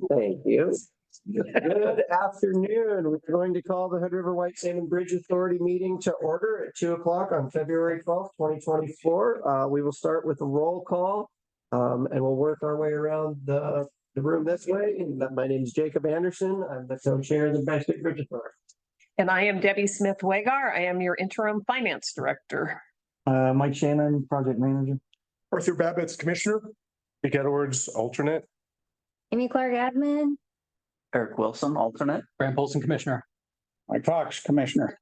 Thank you. Good afternoon. We're going to call the Hood River White Salmon Bridge Authority meeting to order at 2 o'clock on February 12th, 2024. We will start with a roll call and we'll work our way around the room this way. And my name is Jacob Anderson. I'm the co-chair of the Bridge Authority. And I am Debbie Smith-Wegar. I am your interim finance director. Mike Shannon, project manager. Arthur Babbitt's commissioner. Nick Edwards, alternate. Amy Clark, admin. Eric Wilson, alternate. Grant Polson, commissioner. Mike Fox, commissioner.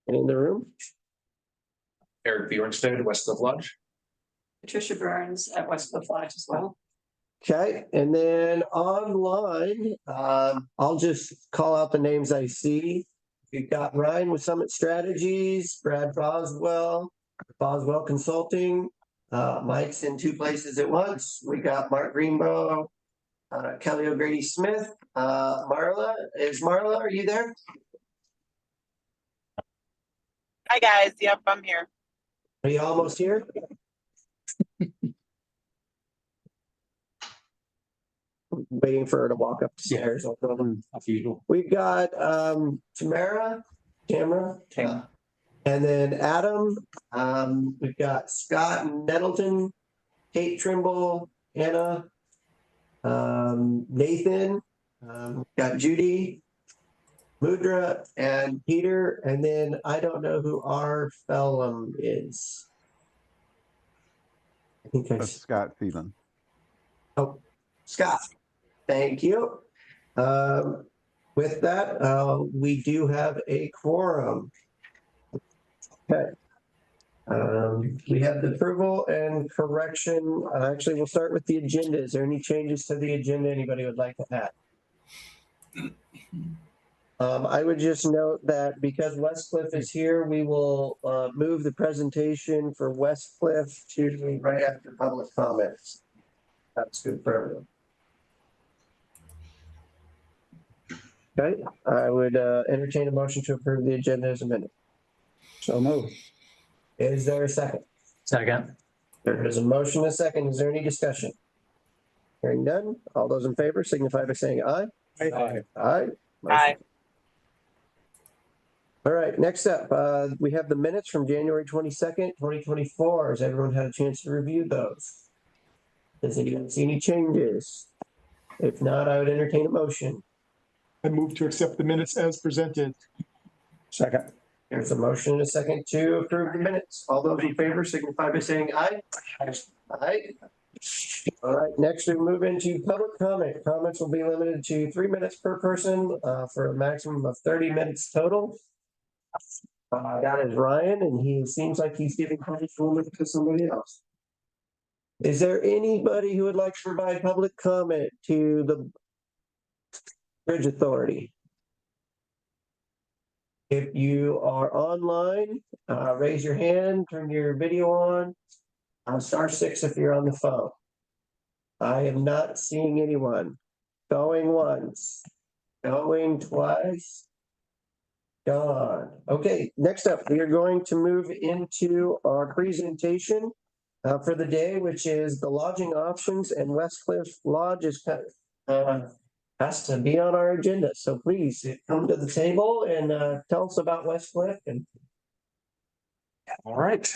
And in the room? Eric Bjornstad, Westcliff Lodge. Patricia Burns at Westcliff Lodge as well. Okay, and then online, I'll just call out the names I see. We've got Ryan with Summit Strategies, Brad Boswell Consulting. Mike's in two places at once. We got Mark Greenbow, Kelly O'Grady Smith, Marla. Are you there? Hi guys, yep, I'm here. Are you almost here? Waiting for her to walk up the stairs. As usual. We've got Tamara, and then Adam. We've got Scott Nettleton, Kate Trimble, Anna, Nathan, got Judy, Mudra, and Peter, and then I don't know who our Phelan is. I think That's Scott Phelan. Oh, Scott. Thank you. With that, we do have a quorum. Okay. We have the approval and correction. Actually, we'll start with the agenda. Is there any changes to the agenda anybody would like to add? I would just note that because Westcliff is here, we will move the presentation for Westcliff to right after public comments. That's good for everyone. Okay, I would entertain a motion to approve the agenda as amended. So move. Is there a second? Second. There is a motion and a second. Is there any discussion? Hearing none. All those in favor signify by saying aye. Aye. Aye. Aye. All right, next up, we have the minutes from January 22nd, 2024. Has everyone had a chance to review those? Does anyone see any changes? If not, I would entertain a motion. I move to accept the minutes as presented. Second. There's a motion and a second to approve the minutes. All those in favor signify by saying aye. Aye. All right, next we move into public comment. Comments will be limited to 3 minutes per person for a maximum of 30 minutes total. That is Ryan, and he seems like he's giving public comment to somebody else. Is there anybody who would like to provide public comment to the Bridge Authority? If you are online, raise your hand, turn your video on. *6 if you're on the phone. I am not seeing anyone. Going once, going twice, gone. Okay, next up, we are going to move into our presentation for the day, which is the lodging options, and Westcliff Lodge is has to be on our agenda. So please come to the table and tell us about Westcliff. And all right.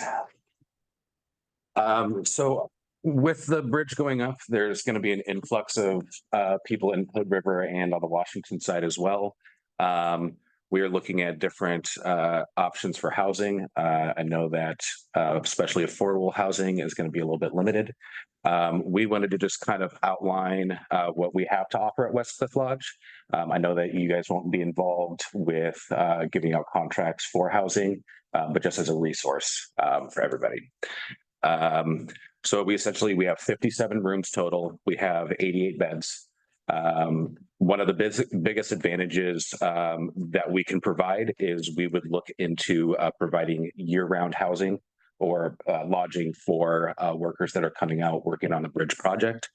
So with the bridge going up, there's going to be an influx of people in Hood River and on the Washington side as well. We are looking at different options for housing. I know that especially affordable housing is going to be a little bit limited. We wanted to just kind of outline what we have to offer at Westcliff Lodge. I know that you guys won't be involved with giving out contracts for housing, but just as a resource for everybody. So we have 57 rooms total. We have 88 beds. One of the biggest advantages that we can provide is we would look into providing year-round housing or lodging for workers that are coming out working on the bridge project.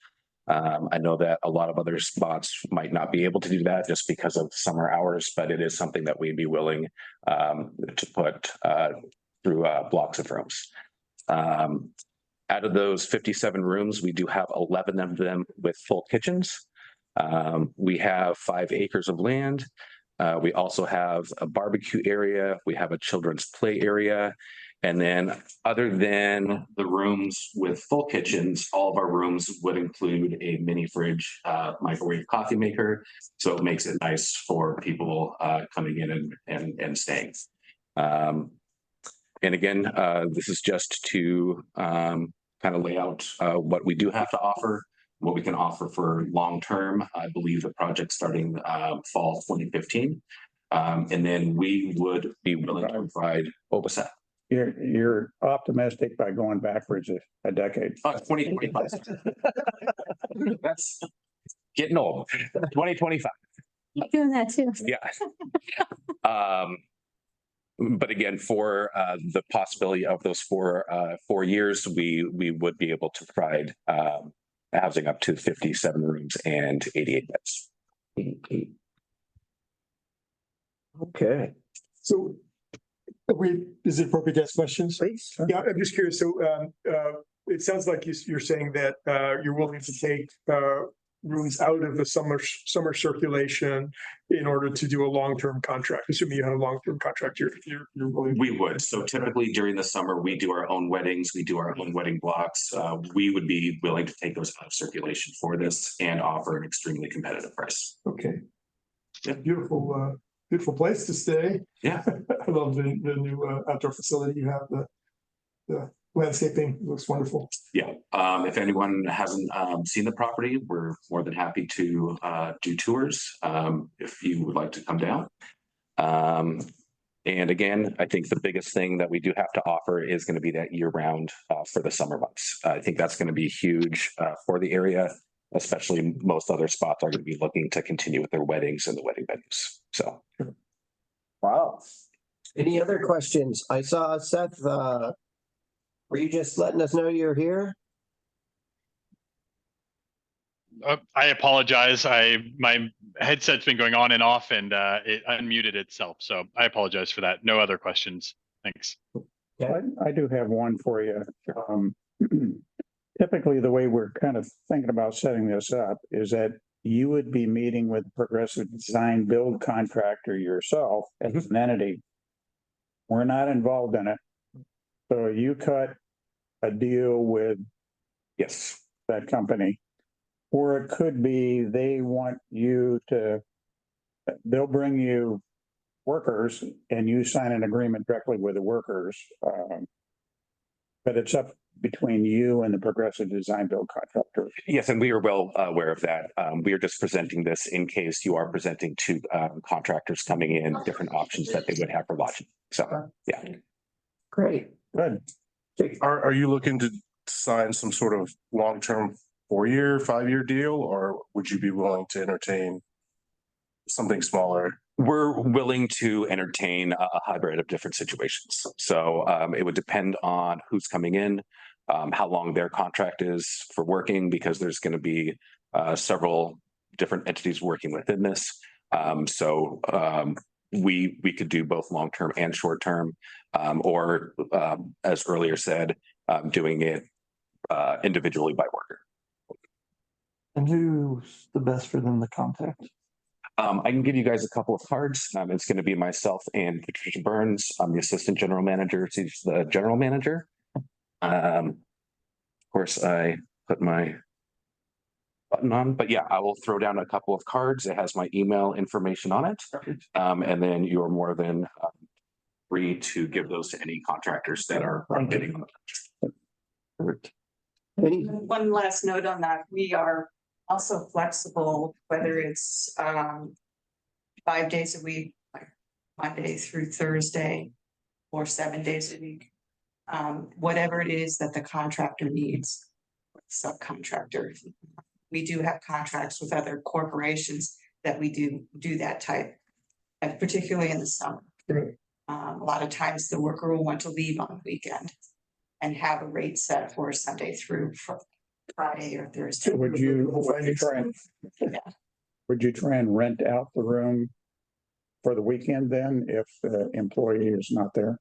I know that a lot of other spots might not be able to do that just because of summer hours, but it is something that we'd be willing to put through blocks of rooms. Out of those 57 rooms, we do have 11 of them with full kitchens. We have 5 acres of land. We also have a barbecue area. We have a children's play area. And then other than the rooms with full kitchens, all of our rooms would include a mini fridge, microwave coffee maker. So it makes it nice for people coming in and staying. And again, this is just to kind of lay out what we do have to offer, what we can offer for long term. I believe the project starting fall 2015. And then we would be willing to provide, what was that? You're optimistic by going backwards a decade. 2025. That's getting old. 2025. Doing that too. Yeah. But again, for the possibility of those 4 years, we would be able to provide housing up to 57 rooms and 88 beds. Okay. So is it appropriate to ask questions? Please. Yeah, I'm just curious. So it sounds like you're saying that you're willing to take rooms out of the summer circulation in order to do a long-term contract. Assuming you have a long-term contract, you're willing. We would. So typically during the summer, we do our own weddings. We do our own wedding blocks. We would be willing to take those out of circulation for this and offer an extremely competitive price. Okay. Yeah, beautiful place to stay. Yeah. I love the new outdoor facility you have. The landscaping looks wonderful. Yeah. If anyone hasn't seen the property, we're more than happy to do tours if you would like to come down. And again, I think the biggest thing that we do have to offer is going to be that year round for the summer months. I think that's going to be huge for the area, especially most other spots are going to be looking to continue with their weddings and the wedding venues. So. Wow. Any other questions? I saw Seth, were you just letting us know you're here? I apologize. My headset's been going on and off and it unmuted itself. So I apologize for that. No other questions. Thanks. I do have one for you. Typically, the way we're kind of thinking about setting this up is that you would be meeting with Progressive Design Build contractor yourself as an entity. We're not involved in it. So you cut a deal with Yes. that company. Or it could be they want you to, they'll bring you workers and you sign an agreement directly with the workers. But it's up between you and the Progressive Design Build contractor. Yes, and we are well aware of that. We are just presenting this in case you are presenting to contractors coming in, different options that they would have for lodging. So, yeah. Great. Good. Are you looking to sign some sort of long-term 4-year, 5-year deal, or would you be willing to entertain something smaller? We're willing to entertain a hybrid of different situations. So it would depend on who's coming in, how long their contract is for working, because there's going to be several different entities working within this. So we could do both long-term and short-term, or as earlier said, doing it individually by worker. And who's the best for them to contact? I can give you guys a couple of cards. It's going to be myself and Patricia Burns. I'm the assistant general manager. She's the general manager. Of course, I put my button on, but yeah, I will throw down a couple of cards. It has my email information on it. And then you're more than free to give those to any contractors that are bidding on the project. One last note on that, we are also flexible, whether it's 5 days a week, like Monday through Thursday, or 7 days a week. Whatever it is that the contractor needs, subcontractor. We do have contracts with other corporations that we do that type, and particularly in the summer. A lot of times the worker will want to leave on the weekend and have a rate set for Sunday through Friday or Thursday. So would you try and rent out the room for the weekend then if the employee is not there?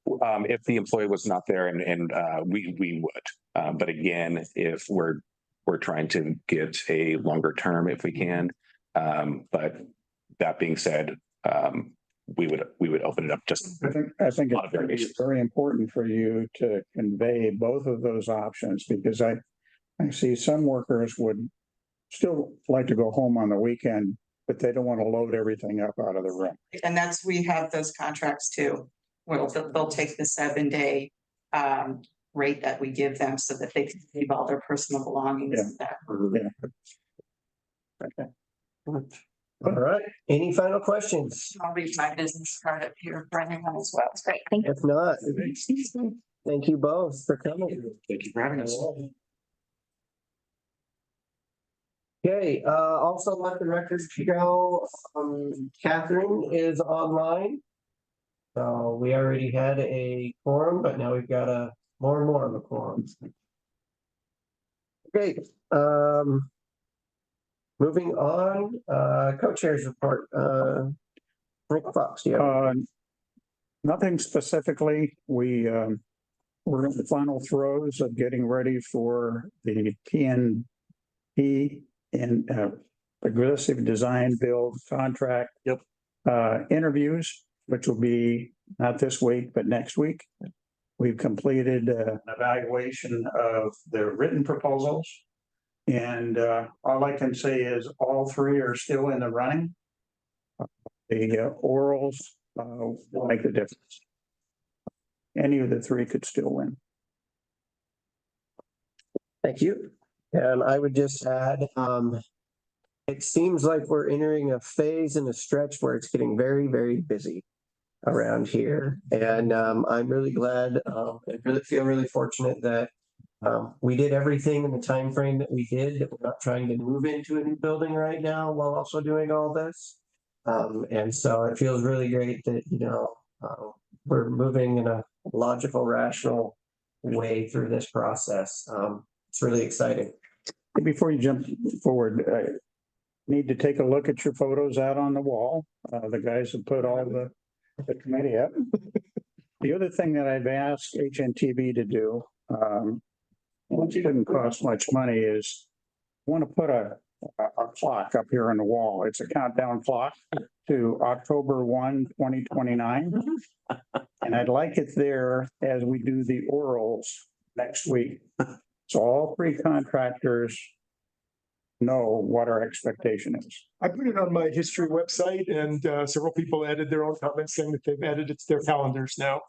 If the employee was not there, and we would. But again, if we're trying to get a longer term if we can. But that being said, we would open it up just. I think it's very important for you to convey both of those options, because I see some workers would still like to go home on the weekend, but they don't want to load everything up out of the room. And we have those contracts too. Well, they'll take the 7-day rate that we give them so that they can leave all their personal belongings. Yeah. Okay. All right. Any final questions? I'll leave my business card up here for anyone as well. Great, thank you. If not, thank you both for coming. Thank you for having us. Okay, also let the record show, Catherine is online. So we already had a quorum, but now we've got more and more of a quorum. Okay, moving on, co-chairs report, Rick Fox, yeah. Nothing specifically. We're in the final throes of getting ready for the TNP and aggressive design build contract. Interviews, which will be not this week, but next week. We've completed an evaluation of the written proposals. And all I can say is all three are still in the running. The orals will make the difference. Any of the three could still win. Thank you. And I would just add, it seems like we're entering a phase and a stretch where it's getting very, very busy around here. And I'm really glad, I really feel really fortunate that we did everything in the time frame that we did, that we're not trying to move into a new building right now while also doing all this. And so it feels really great that, we're moving in a logical, rational way through this process. It's really exciting. Before you jump forward, I need to take a look at your photos out on the wall. The guys have put all the committee up. The other thing that I've asked HNTB to do, which didn't cost much money, is I want to put a clock up here on the wall. It's a countdown clock to October 1, 2029. And I'd like it there as we do the orals next week. So all three contractors know what our expectation is. I put it on my history website, and several people added their own comments saying that they've added it to their calendars now.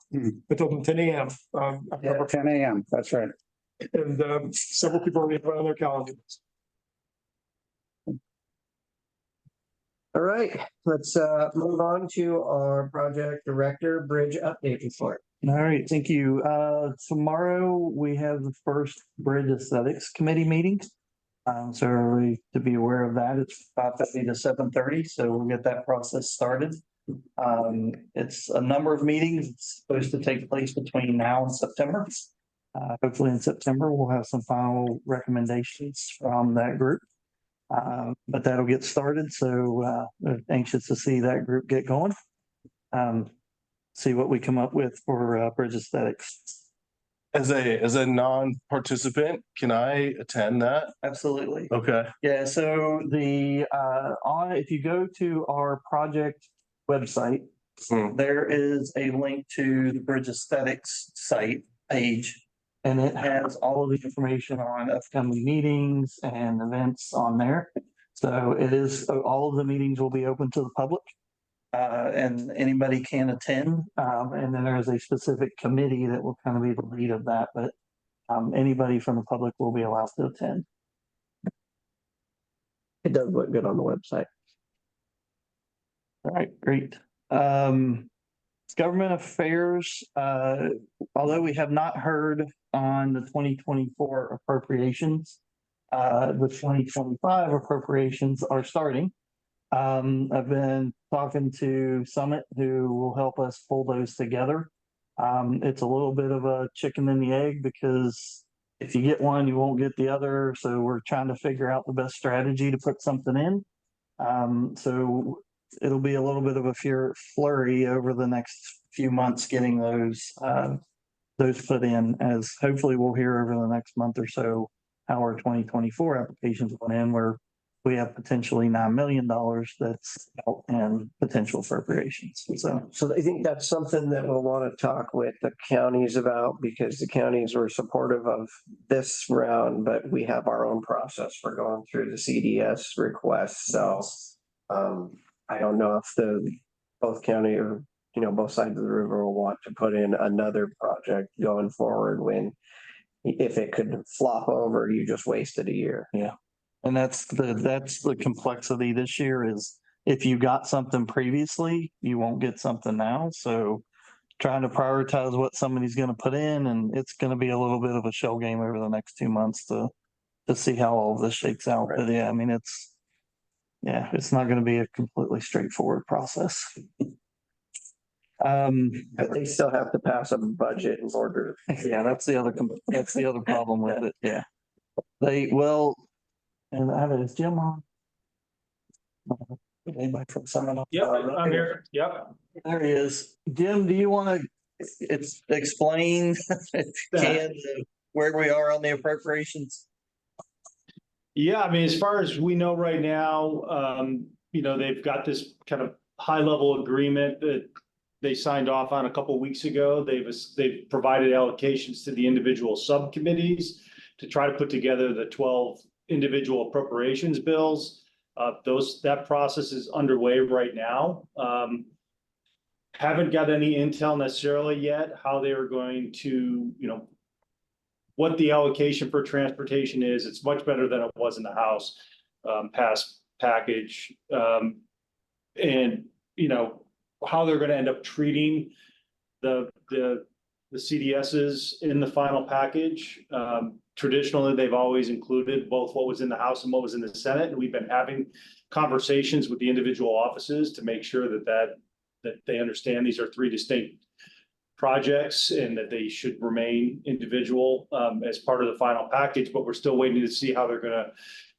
I told them 10 a.m. Yeah, 10 a.m. That's right. And several people already put it on their calendars. All right, let's move on to our project director bridge update report. All right, thank you. Tomorrow we have the first Bridge Aesthetics Committee meeting. So everybody to be aware of that. It's 5:30 to 7:30, so we'll get that process started. It's a number of meetings. It's supposed to take place between now and September. Hopefully in September, we'll have some final recommendations from that group. But that'll get started. So anxious to see that group get going. See what we come up with for Bridge Aesthetics. As a non-participant, can I attend that? Absolutely. Okay. Yeah, so if you go to our project website, there is a link to the Bridge Aesthetics site page, and it has all of the information on upcoming meetings and events on there. So all of the meetings will be open to the public. And anybody can attend. And then there's a specific committee that will kind of be the lead of that, but anybody from the public will be allowed to attend. It does look good on the website. All right, great. Government affairs, although we have not heard on the 2024 appropriations, the 2025 appropriations are starting. I've been talking to Summit, who will help us pull those together. It's a little bit of a chicken and the egg, because if you get one, you won't get the other. So we're trying to figure out the best strategy to put something in. So it'll be a little bit of a flurry over the next few months getting those those put in, as hopefully we'll hear over the next month or so how our 2024 applications went in, where we have potentially $9 million that's out in potential appropriations. So I think that's something that we'll want to talk with the counties about, because the counties were supportive of this round, but we have our own process for going through the CDS requests. So I don't know if both county or, both sides of the river will want to put in another project going forward when, if it could flop over, you just wasted a year. Yeah. And that's the complexity this year is if you got something previously, you won't get something now. So trying to prioritize what somebody's going to put in, and it's going to be a little bit of a shell game over the next 2 months to see how all of this shakes out. But yeah, I mean, it's not going to be a completely straightforward process. But they still have to pass a budget in order. Yeah, that's the other problem with it. Yeah. And I have it, is Jim on? Anybody from Salmon? Yep, I'm here. Yep. There he is. Jim, do you want to explain if you can, where we are on the appropriations? Yeah, I mean, as far as we know right now, they've got this kind of high level agreement that they signed off on a couple of weeks ago. They've provided allocations to the individual subcommittees to try to put together the 12 individual appropriations bills. That process is underway right now. Haven't got any intel necessarily yet how they are going to, what the allocation for transportation is. It's much better than it was in the House past package. And how they're going to end up treating the CDSs in the final package. Traditionally, they've always included both what was in the House and what was in the Senate. And we've been having conversations with the individual offices to make sure that they understand these are three distinct projects and that they should remain individual as part of the final package. But we're still waiting to see how they're going to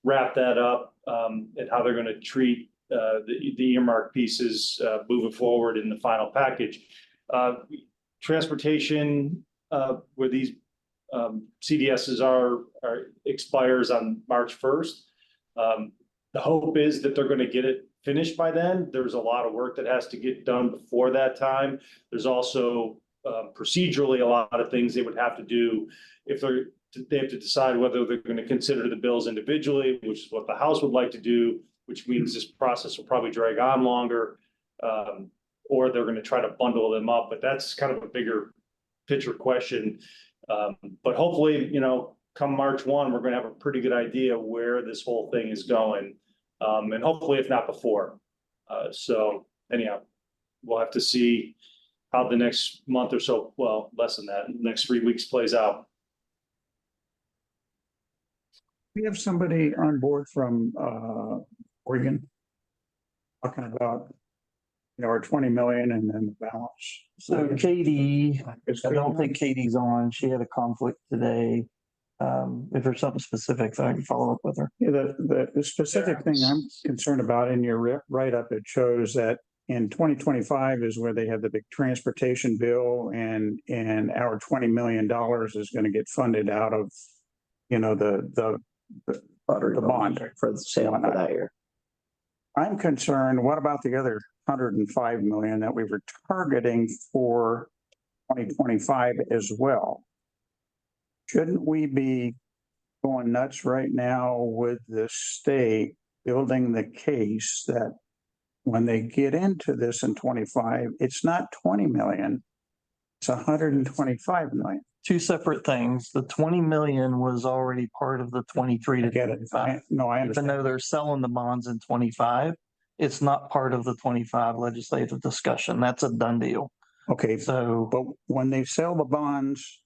wrap that up and how they're going to treat the earmark pieces moving forward in the final package. Transportation, where these CDSs are expires on March 1st. The hope is that they're going to get it finished by then. There's a lot of work that has to get done before that time. There's also procedurally a lot of things they would have to do if they have to decide whether they're going to consider the bills individually, which is what the House would like to do, which means this process will probably drag on longer, or they're going to try to bundle them up. But that's kind of a bigger picture question. But hopefully, come March 1, we're going to have a pretty good idea where this whole thing is going. And hopefully, if not before. So anyhow, we'll have to see how the next month or so, well, less than that, the next 3 weeks plays out. We have somebody on board from Oregon talking about, our 20 million and then the balance. So Katie, I don't think Katie's on. She had a conflict today. If there's something specific, I can follow up with her. Yeah, the specific thing I'm concerned about in your write-up, it shows that in 2025 is where they have the big transportation bill, and our $20 million is going to get funded out of, the bond for the sale for that year. I'm concerned, what about the other 105 million that we were targeting for 2025 as well? Shouldn't we be going nuts right now with the state building the case that when they get into this in 25, it's not 20 million, it's 125 million. Two separate things. The 20 million was already part of the 23 to Get it? 25. No, I Even understand. though they're selling the bonds in 25, it's not part of the 25 legislative discussion. That's a done deal. Okay, So, but when they sell the bonds,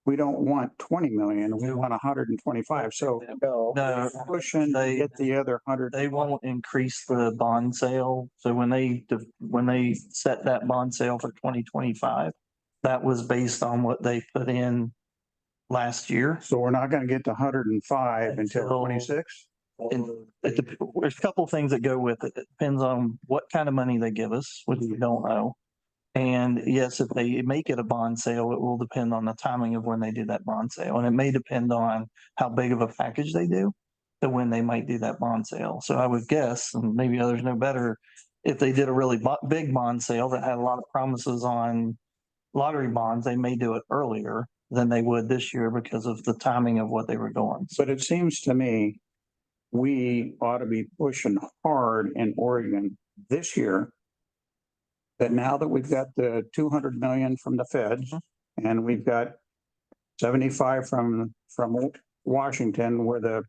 we don't want 20 million, we want 125. So no, pushing to get the other 100. they won't increase the bond sale. So when they set that bond sale for 2025, that was based on what they put in last year. So we're not going to get to 105 until 26? And there's a couple of things that go with it. It depends on what kind of money they give us, which we don't know. And yes, if they make it a bond sale, it will depend on the timing of when they do that bond sale. And it may depend on how big of a package they do to when they might do that bond sale. So I would guess, and maybe others know better, if they did a really big bond sale that had a lot of promises on lottery bonds, they may do it earlier than they would this year because of the timing of what they were doing. But it seems to me we ought to be pushing hard in Oregon this year. That now that we've got the 200 million from the feds and we've got 75 from Washington with a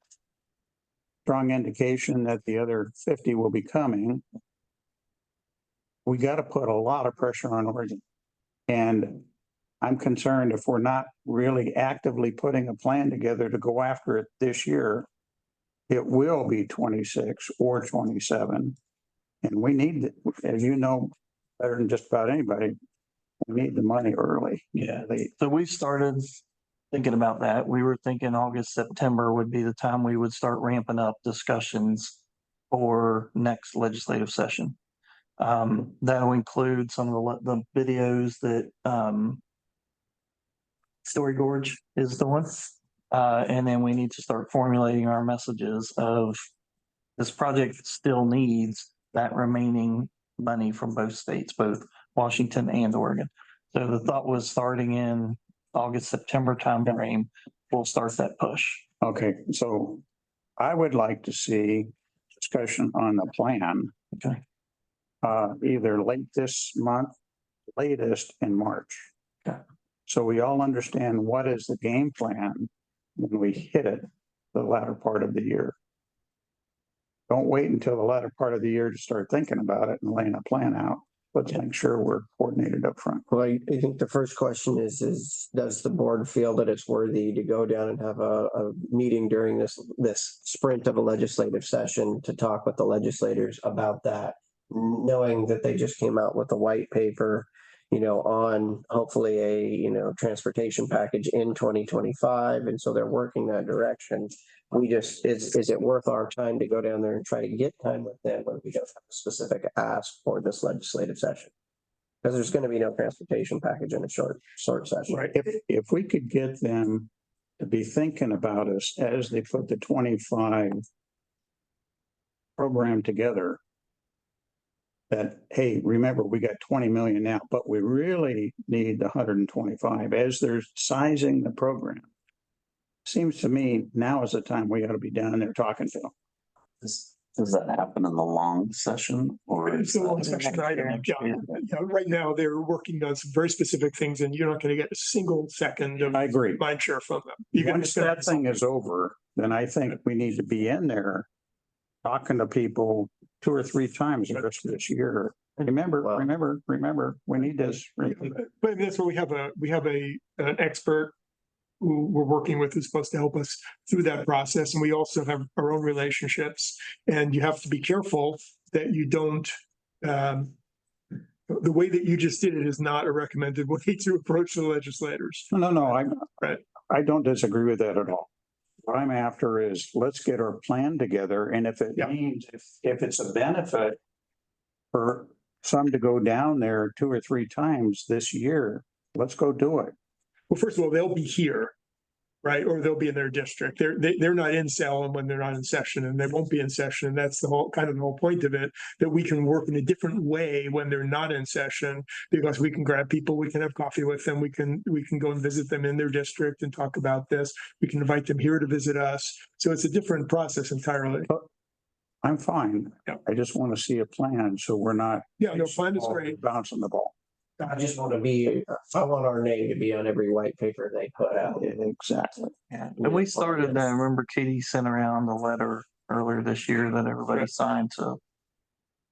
strong indication that the other 50 will be coming, we got to put a lot of pressure on Oregon. And I'm concerned if we're not really actively putting a plan together to go after it this year, it will be 26 or 27. And we need, as you know, better than just about anybody, we need the money early. Yeah. So we started thinking about that. We were thinking August, September would be the time we would start ramping up discussions for next legislative session. That'll include some of the videos that Story Gorge is doing. And then we need to start formulating our messages of this project still needs that remaining money from both states, both Washington and Oregon. So the thought was starting in August, September timeframe, we'll start that push. Okay, so I would like to see discussion on the plan. Okay. Either late this month, latest in March. Okay. So we all understand what is the game plan when we hit it the latter part of the year. Don't wait until the latter part of the year to start thinking about it and laying a plan out. Let's make sure we're coordinated up front. Well, I think the first question is does the board feel that it's worthy to go down and have a meeting during this sprint of a legislative session to talk with the legislators about that, knowing that they just came out with a white paper, on hopefully a, transportation package in 2025. And so they're working that direction. Is it worth our time to go down there and try to get time with them when we don't have a specific ask for this legislative session? Because there's going to be no transportation package in a short session. Right. If we could get them to be thinking about us as they put the 25 program together, that, hey, remember, we got 20 million now, but we really need the 125 as they're sizing the program. Seems to me now is the time we ought to be down there talking to them. Does that happen in the long session or? It's a long session item. Yeah. Right now, they're working on some very specific things and you're not going to get a single second of I agree. mind share from them. Once that thing is over, then I think we need to be in there talking to people 2 or 3 times the rest of this year. Remember, we need this. But that's where we have an expert who we're working with who's supposed to help us through that process. And we also have our own relationships, and you have to be careful that you don't, the way that you just did it is not a recommended way to approach the legislators. No, I don't disagree with that at all. What I'm after is let's get our plan together. And if it means, if it's a benefit for some to go down there 2 or 3 times this year, let's go do it. Well, first of all, they'll be here, right? Or they'll be in their district. They're not in Salem when they're not in session, and they won't be in session. And that's the whole point of it, that we can work in a different way when they're not in session, because we can grab people, we can have coffee with them, we can go and visit them in their district and talk about this. We can invite them here to visit us. So it's a different process entirely. I'm fine. Yeah. I just want to see a plan so we're not. Yeah, no, plan is great. Bouncing the ball. I want our name to be on every white paper they put out. Exactly. Yeah. And we started, I remember Katie sent around a letter earlier this year that everybody signed to.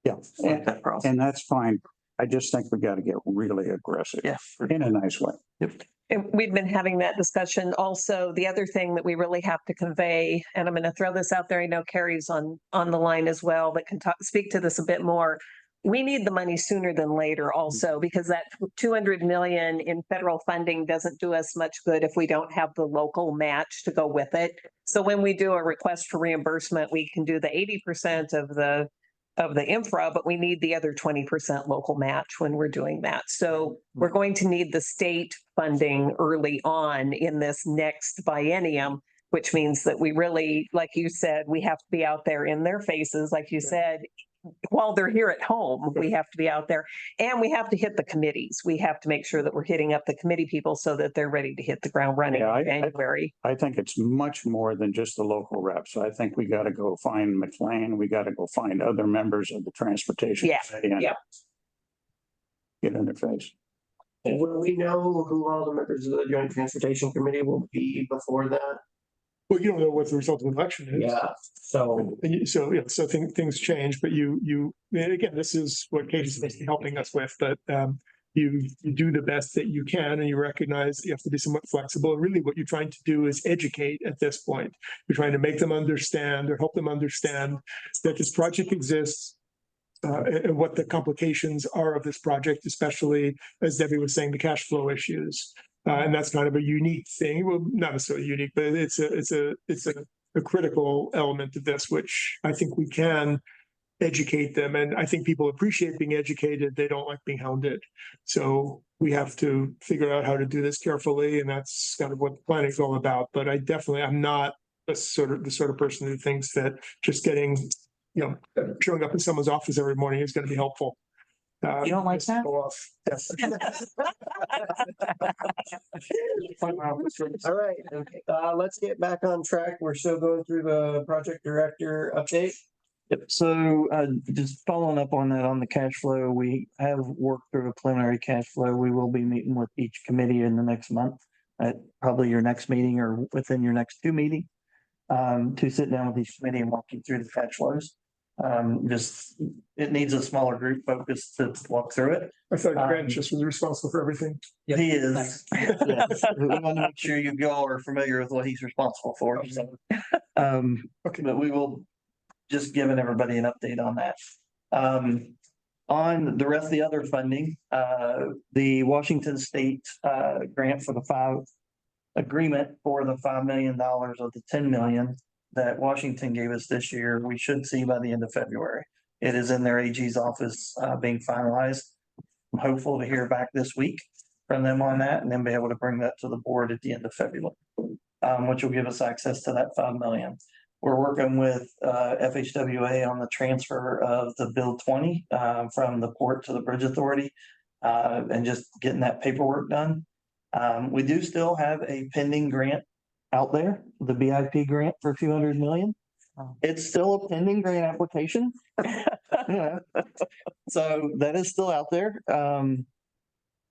Yeah. That process. And that's fine. I just think we got to get really aggressive. Yeah. In a nice way. Yep. And we've been having that discussion. Also, the other thing that we really have to convey, and I'm going to throw this out there, I know Carrie's on the line as well, that can speak to this a bit more. We need the money sooner than later also, because that 200 million in federal funding doesn't do us much good if we don't have the local match to go with it. So when we do a request for reimbursement, we can do the 80% of the of the infra, but we need the other 20% local match when we're doing that. So we're going to need the state funding early on in this next biennium, which means that we really, like you said, we have to be out there in their faces, like you said, while they're here at home, we have to be out there, and we have to hit the committees. We have to make sure that we're hitting up the committee people so that they're ready to hit the ground running in January. I think it's much more than just the local reps. I think we got to go find McLean. We got to go find other members of the transportation. Yeah, committee and yeah. Get in their face. Will we know who all the members of the Joint Transportation Committee will be before that? Well, you don't know what the result of the election is. Yeah, so. So things change, but and again, this is what Kate is supposed to be helping us with, but you do the best that you can, and you recognize you have to be somewhat flexible. Really what you're trying to do is educate at this point. You're trying to make them understand or help them understand that this project exists, and what the complications are of this project, especially, as Debbie was saying, the cash flow issues. And that's kind of a unique thing. Well, not necessarily unique, but it's a critical element of this, which I think we can educate them. And I think people appreciate being educated. They don't like being hounded. So we have to figure out how to do this carefully. And that's kind of what the planning is all about. But I'm not the sort of person who thinks that just getting, showing up in someone's office every morning is going to be helpful. You don't like that? Yes. All right, let's get back on track. We're still going through the project director update. Yep. So just following up on that, on the cash flow, we have worked through a preliminary cash flow. We will be meeting with each committee in the next month at probably your next meeting or within your next two meetings to sit down with each committee and walk you through the cash flows. It needs a smaller group focus to walk through it. I thought Grant just was responsible for everything. He is. Yes. We want to make sure you all are familiar with what he's responsible for. So, Okay. but we will just giving everybody an update on that. On the rest of the other funding, the Washington State grant for the agreement for the $5 million of the 10 million that Washington gave us this year, we should see by the end of February. It is in their AG's office being finalized. I'm hopeful to hear back this week from them on that and then be able to bring that to the board at the end of February, which will give us access to that 5 million. We're working with FHWA on the transfer of the Bill 20 from the port to the Bridge Authority and just getting that paperwork done. We do still have a pending grant out there, the BIP grant for 200 million. It's still a pending grant application. So that is still out there. And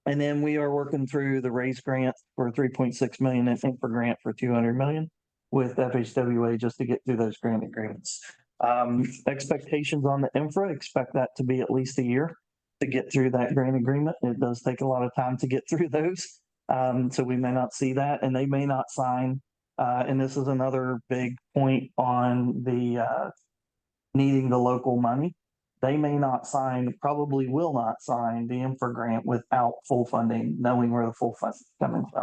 then we are working through the RAISE grant for 3.6 million and infra grant for 200 million with FHWA just to get through those grant agreements. Expectations on the infra, expect that to be at least a year to get through that grant agreement. It does take a lot of time to get through those. So we may not see that and they may not sign. And this is another big point on the needing the local money. They may not sign, probably will not sign the infra grant without full funding, knowing where the full funding is coming from.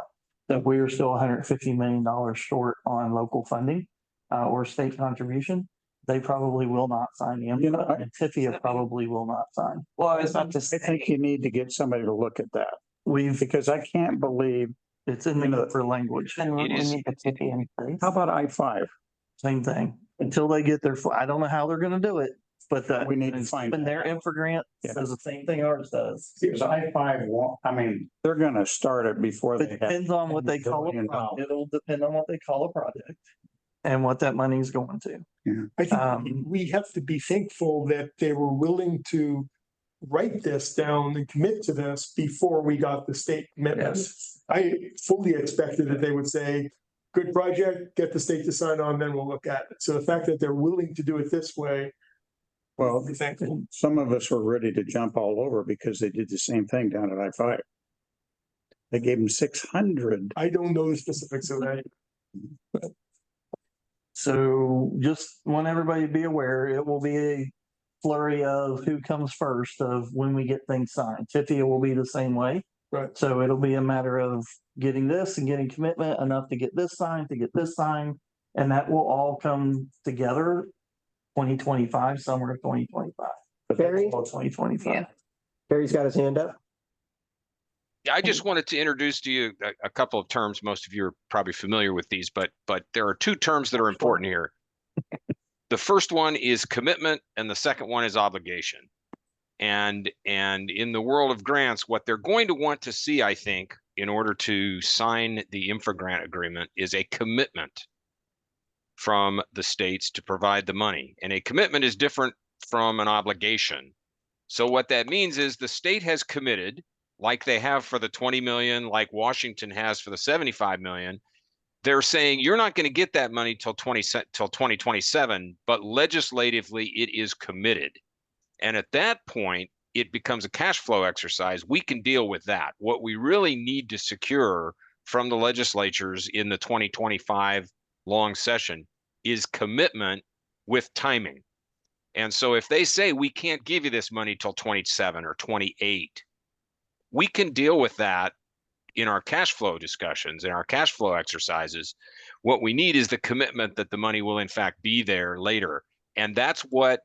So we are still $150 million short on local funding or state contribution. They probably will not sign the infra, and TIFIA probably will not sign. Well, it's not just. I think you need to get somebody to look at that. Because I can't believe it's in the for language. How about I-5? Same thing. Until they get their, I don't know how they're going to do it, but we need to find their infra grant does the same thing ours does. I-5 won't, they're going to start it before they. It depends on what they call it. It'll depend on what they call a project and what that money is going to. Yeah. I think we have to be thankful that they were willing to write this down and commit to this before we got the state commitment. Yes. I fully expected that they would say, good project, get the state to sign on, then we'll look at it. So the fact that they're willing to do it this way, well, be thankful. Some of us were ready to jump all over because they did the same thing down at I-5. They gave them 600. I don't know the specifics of that. So just want everybody to be aware, it will be a flurry of who comes first of when we get things signed. TIFIA will be the same way. Right. So it'll be a matter of getting this and getting commitment enough to get this signed, and that will all come together 2025, summer of 2025. Barry? 2025. Barry's got his hand up. Yeah, I just wanted to introduce to you a couple of terms. Most of you are probably familiar with these, but there are two terms that are important here. The first one is commitment, and the second one is obligation. And in the world of grants, what they're going to want to see, I think, in order to sign the infra grant agreement is a commitment from the states to provide the money. And a commitment is different from an obligation. So what that means is the state has committed, like they have for the 20 million, like Washington has for the 75 million. They're saying you're not going to get that money till 2027, but legislatively it is committed. And at that point, it becomes a cash flow exercise. We can deal with that. What we really need to secure from the legislatures in the 2025 long session is commitment with timing. And so if they say we can't give you this money till 27 or 28, we can deal with that in our cash flow discussions, in our cash flow exercises. What we need is the commitment that the money will in fact be there later. And that's what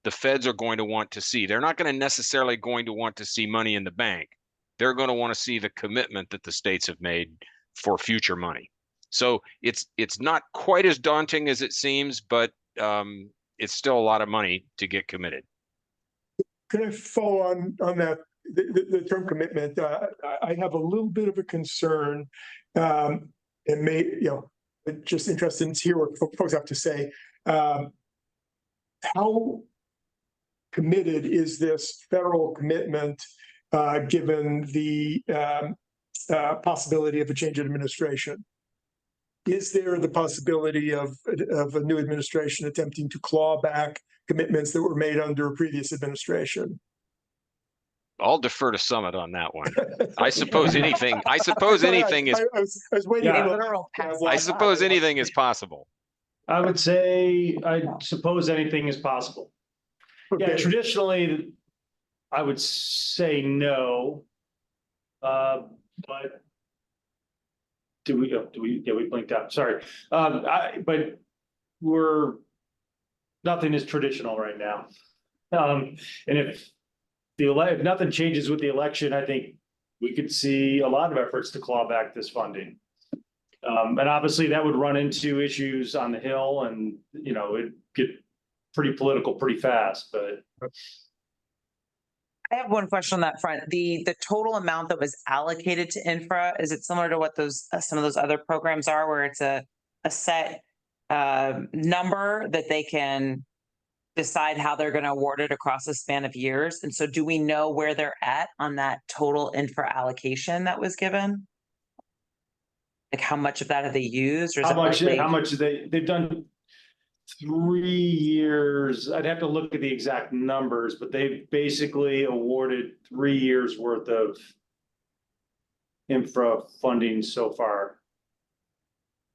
the feds are going to want to see. They're not going to necessarily going to want to see money in the bank. They're going to want to see the commitment that the states have made for future money. So it's not quite as daunting as it seems, but it's still a lot of money to get committed. Can I follow on that? The term commitment, I have a little bit of a concern, and just interested to hear what folks have to say. How committed is this federal commitment, given the possibility of a change in administration? Is there the possibility of a new administration attempting to claw back commitments that were made under a previous administration? I'll defer to Summit on that one. I suppose anything is. I was waiting. I suppose anything is possible. I would say, I suppose anything is possible. Okay. Yeah, traditionally, I would say no. But we blinked out, sorry. But nothing is traditional right now. And if nothing changes with the election, I think we could see a lot of efforts to claw back this funding. And obviously that would run into issues on the Hill, and, it'd get pretty political pretty fast, but. I have one question on that front. The total amount that was allocated to infra, is it similar to what some of those other programs are, where it's a set number that they can decide how they're going to award it across a span of years? And so do we know where they're at on that total infra allocation that was given? Like how much of that have they used? Or how much they've done 3 years. I'd have to look at the exact numbers, but they've basically awarded 3 years worth of infra funding so far.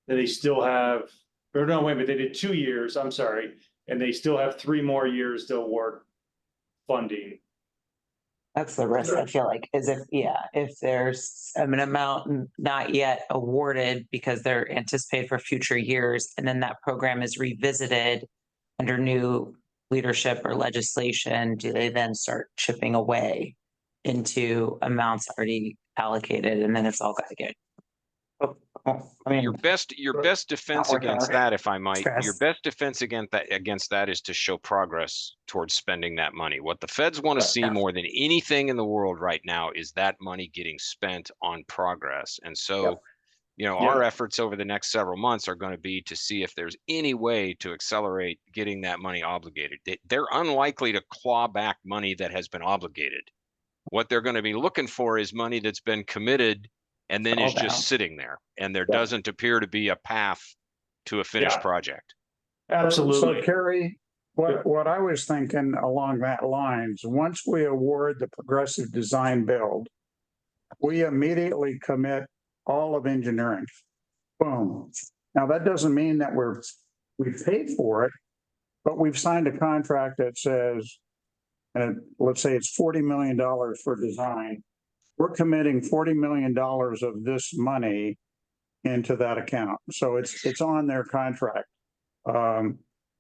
And they still have, or no, wait a minute, they did 2 years, I'm sorry. And they still have 3 more years to award funding. That's the risk, I feel like, is if there's an amount not yet awarded because they're anticipated for future years, and then that program is revisited under new leadership or legislation, do they then start chipping away into amounts already allocated, and then it's all got to get. I mean, your best defense against that, if I might, Stress. your best defense against that is to show progress towards spending that money. What the feds want to see more than anything in the world right now is that money getting spent on progress. And so, our efforts over the next several months are going to be to see if there's any way to accelerate getting that money obligated. They're unlikely to claw back money that has been obligated. What they're going to be looking for is money that's been committed and then is just sitting there, and there doesn't appear to be a path to a finished project. Absolutely. So Kerry, what I was thinking along that lines, once we award the progressive design build, we immediately commit all of engineering. Boom. Now that doesn't mean that we paid for it, but we've signed a contract that says, and let's say it's $40 million for design. We're committing $40 million of this money into that account. So it's on their contract.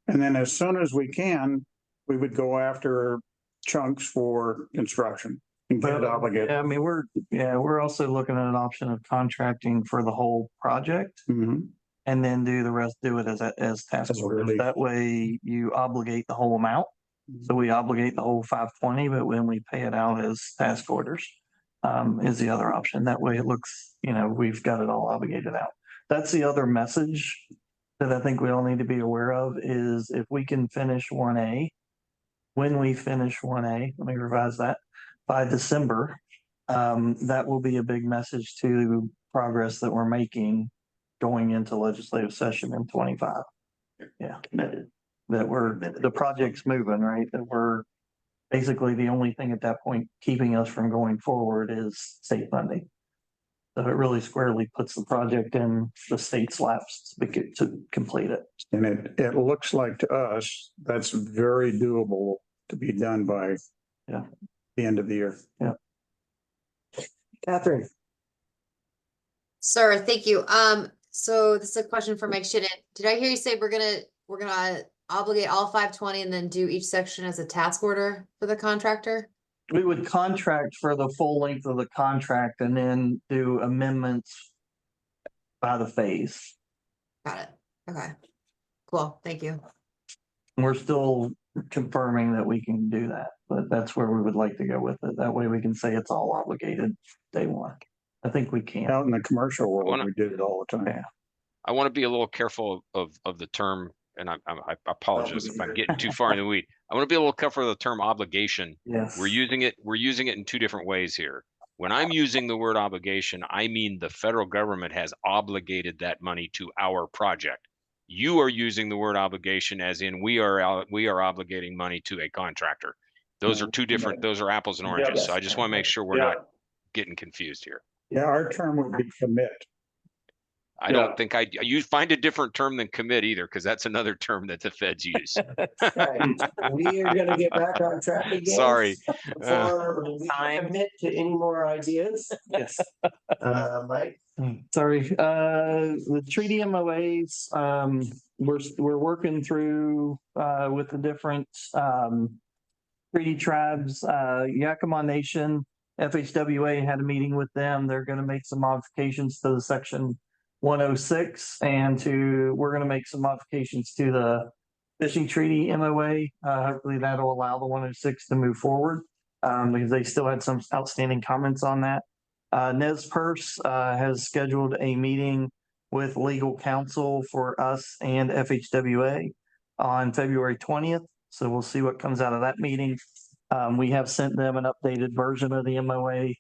And then as soon as we can, we would go after chunks for construction and get it obligated. Yeah, I mean, we're also looking at an option of contracting for the whole project Mhm. and then do the rest, do it as task As a orders. relief. That way you obligate the whole amount. So we obligate the whole 520, but when we pay it out as task orders, is the other option. That way it looks, we've got it all obligated out. That's the other message that I think we all need to be aware of is if we can finish 1A, when we finish 1A, let me revise that, by December, that will be a big message to progress that we're making going into legislative session in 25. Yeah. That the project's moving, right? That we're basically the only thing at that point keeping us from going forward is state funding. So it really squarely puts the project in the state's laps to complete it. And it looks like to us, that's very doable to be done by the end of the year. Yeah. Catherine. Sir, thank you. So this is a question for Mike Shidden. Did I hear you say we're gonna obligate all 520 and then do each section as a task order for the contractor? We would contract for the full length of the contract and then do amendments by the phase. Got it. Okay. Cool. Thank you. We're still confirming that we can do that, but that's where we would like to go with it. That way we can say it's all obligated day one. I think we can. Out in the commercial world, we did it all the time. Yeah. I want to be a little careful of the term, and I apologize if I'm getting too far in the weed. I want to be a little careful of the term obligation. Yes. We're using it in two different ways here. When I'm using the word obligation, I mean the federal government has obligated that money to our project. You are using the word obligation as in we are obligating money to a contractor. Those are two different, those are apples and oranges. So I just want to make sure we're not getting confused here. Yeah, our term would be commit. I don't think you find a different term than commit either, because that's another term that the feds use. Right. We are gonna get back on track again. Sorry. Before we commit to any more ideas. Yes. Mike? Sorry, the treaty MOAs, we're working through, with the different, treaty tribes, Yakima Nation, FHWA had a meeting with them. They're gonna make some modifications to the section 106 and we're gonna make some modifications to the fishing treaty MOA. Hopefully that'll allow the 106 to move forward, because they still had some outstanding comments on that. Nez Perce has scheduled a meeting with legal counsel for us and FHWA on February 20th. So we'll see what comes out of that meeting. We have sent them an updated version of the MOA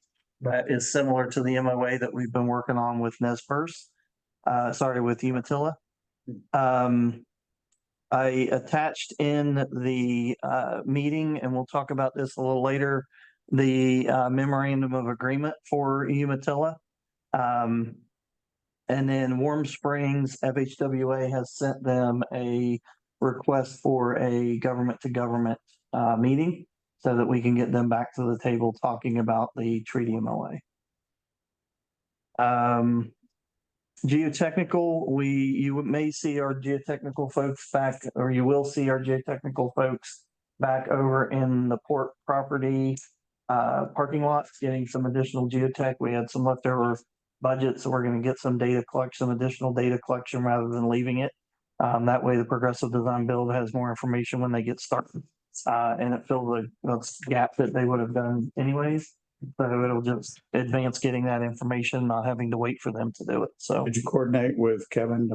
that is similar to the MOA that we've been working on with Nez Perce. With Umatilla. I attached in the meeting, and we'll talk about this a little later, the memorandum of agreement for Umatilla. And then Warm Springs, FHWA has sent them a request for a government to government meeting so that we can get them back to the table talking about the treaty MOA. Geotechnical, you may see our geotechnical folks back, or you will see our geotechnical folks back over in the port property parking lot, getting some additional geotech. We had some leftover budget, so we're going to get some additional data collection rather than leaving it. That way the progressive design build has more information when they get started, and it fills the gap that they would have done anyways. So it'll just advance getting that information, not having to wait for them to do it. So did you coordinate with Kevin?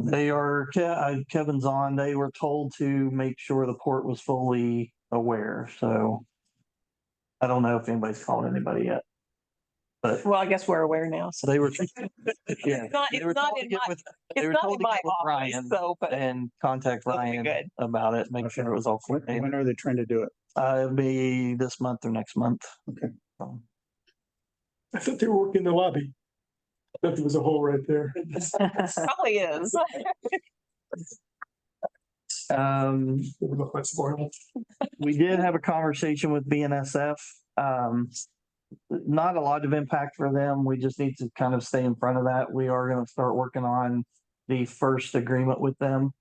Kevin's on. They were told to make sure the port was fully aware. So I don't know if anybody's called anybody yet. But well, I guess we're aware now. So they were, yeah, it's not in my office, and contact Ryan about it, make sure it was all coordinated. When are they trying to do it? It'll be this month or next month. Okay. I thought they were working in the lobby. I thought there was a hole right there. Probably is. We did have a conversation with BNSF. Not a lot of impact for them. We just need to kind of stay in front of that. We are going to start working on the first agreement with them.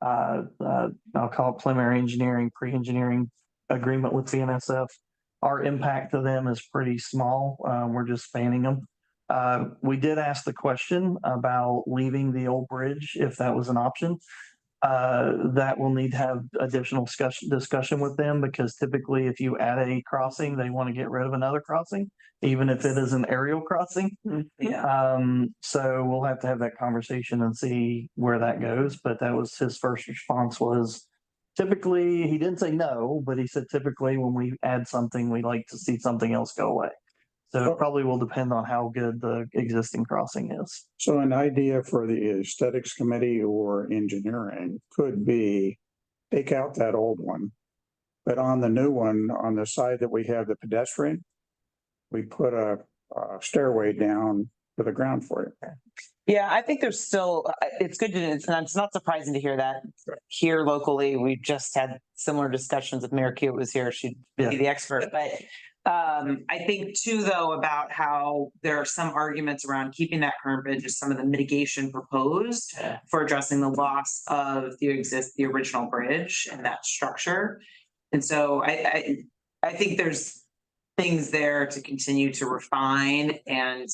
I'll call it preliminary engineering, pre-engineering agreement with BNSF. Our impact to them is pretty small. We're just fanning them. We did ask the question about leaving the old bridge, if that was an option. That will need to have additional discussion with them, because typically if you add a crossing, they want to get rid of another crossing, even if it is an aerial crossing. So we'll have to have that conversation and see where that goes. But that was his first response was typically, he didn't say no, but he said typically when we add something, we like to see something else go away. So it probably will depend on how good the existing crossing is. So an idea for the aesthetics committee or engineering could be take out that old one. But on the new one, on the side that we have the pedestrian, we put a stairway down to the ground for it. Yeah, I think there's still, it's good to, it's not surprising to hear that here locally. We just had similar discussions with Mayor Cute was here. She'd be the expert, but I think too, though, about how there are some arguments around keeping that current bridge as some of the mitigation proposed for addressing the loss of the original bridge and that structure. And so I think there's things there to continue to refine and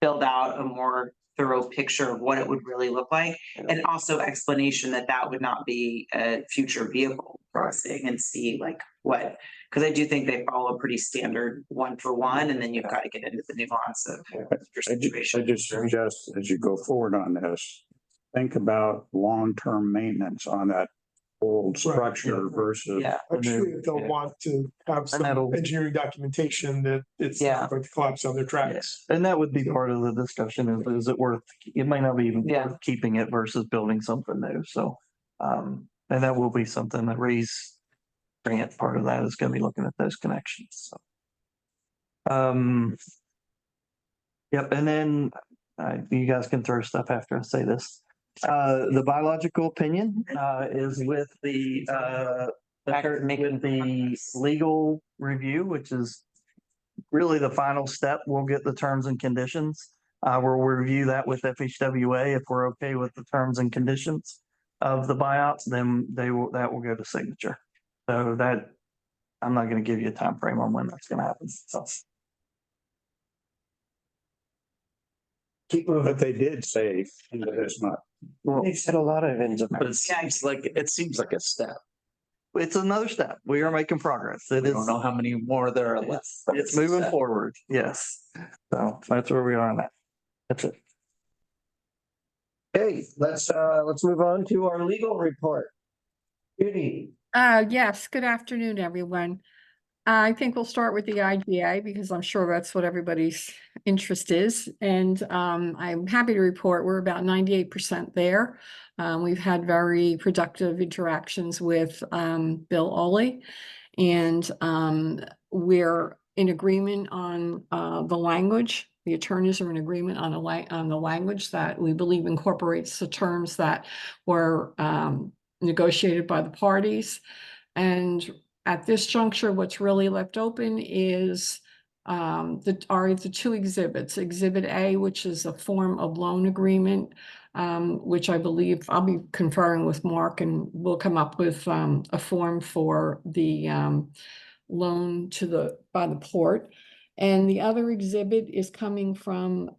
build out a more thorough picture of what it would really look like, and also explanation that that would not be a future vehicle crossing, and see like what, because I do think they follow pretty standard 1-for-1, and then you've got to get into the nuance of your situation. I just suggest as you go forward on this, think about long-term maintenance on that old structure versus. I'm sure they'll want to have some engineering documentation that it's not going to collapse on their tracks. And that would be part of the discussion. Is it worth, it might not be even worth keeping it versus building something new. So, and that will be something that Ray's grant part of that is going to be looking at those connections. So, yep. And then you guys can throw stuff after I say this. The biological opinion is with the legal review, which is really the final step. We'll get the terms and conditions. We'll review that with HRWSBA. If we're okay with the terms and conditions of the buyouts, then that will go to signature. So that, I'm not going to give you a time frame on when that's going to happen. So. Keep moving. But they did say that it's not. Well, they've said a lot of things, but it seems like a step. It's another step. We are making progress. We don't know how many more there are left. It's moving forward. Yes. So that's where we are on that. That's it. Okay, let's move on to our legal report. Judy. Yes, good afternoon, everyone. I think we'll start with the IGA because I'm sure that's what everybody's interest is. And I'm happy to report we're about 98% there. We've had very productive interactions with Bill Oley, and we're in agreement on the language. The attorneys are in agreement on the language that we believe incorporates the terms that were negotiated by the parties. And at this juncture, what's really left open is the two exhibits. Exhibit A, which is a form of loan agreement, which I believe I'll be conferring with Mark, and we'll come up with a form for the loan by the port. And the other exhibit is coming from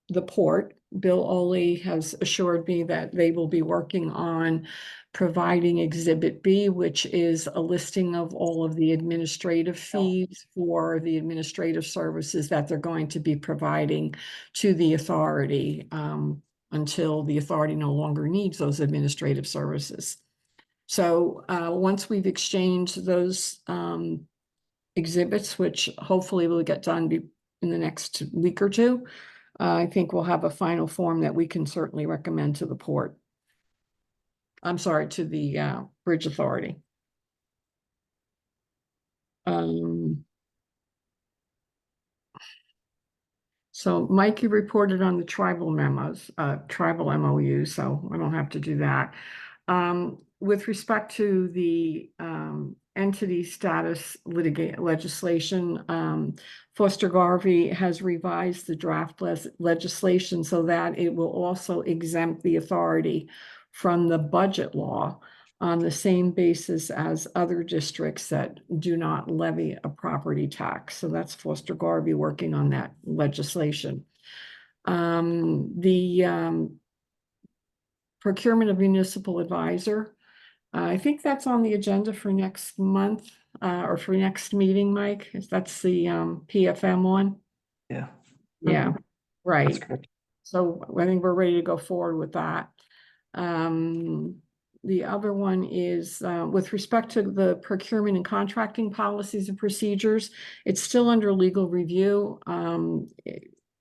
the port. Bill Oley has assured me that they will be working on providing Exhibit B, which is a listing of all of the administrative fees for the administrative services that they're going to be providing to the authority until the authority no longer needs those administrative services. So once we've exchanged those exhibits, which hopefully will get done in the next week or two, I think we'll have a final form that we can certainly recommend to the port. I'm sorry, to the Bridge Authority. So Mike, you reported on the tribal memos, tribal MOU, so I don't have to do that. With respect to the entity status legislation, Foster Garvey has revised the draft legislation so that it will also exempt the authority from the budget law on the same basis as other districts that do not levy a property tax. So that's Foster Garvey working on that legislation. The procurement of municipal advisor, I think that's on the agenda for next month or for next meeting, Mike. That's the PFM one. Yeah. Yeah, right. correct. So I think we're ready to go forward with that. The other one is with respect to the procurement and contracting policies and procedures, it's still under legal review.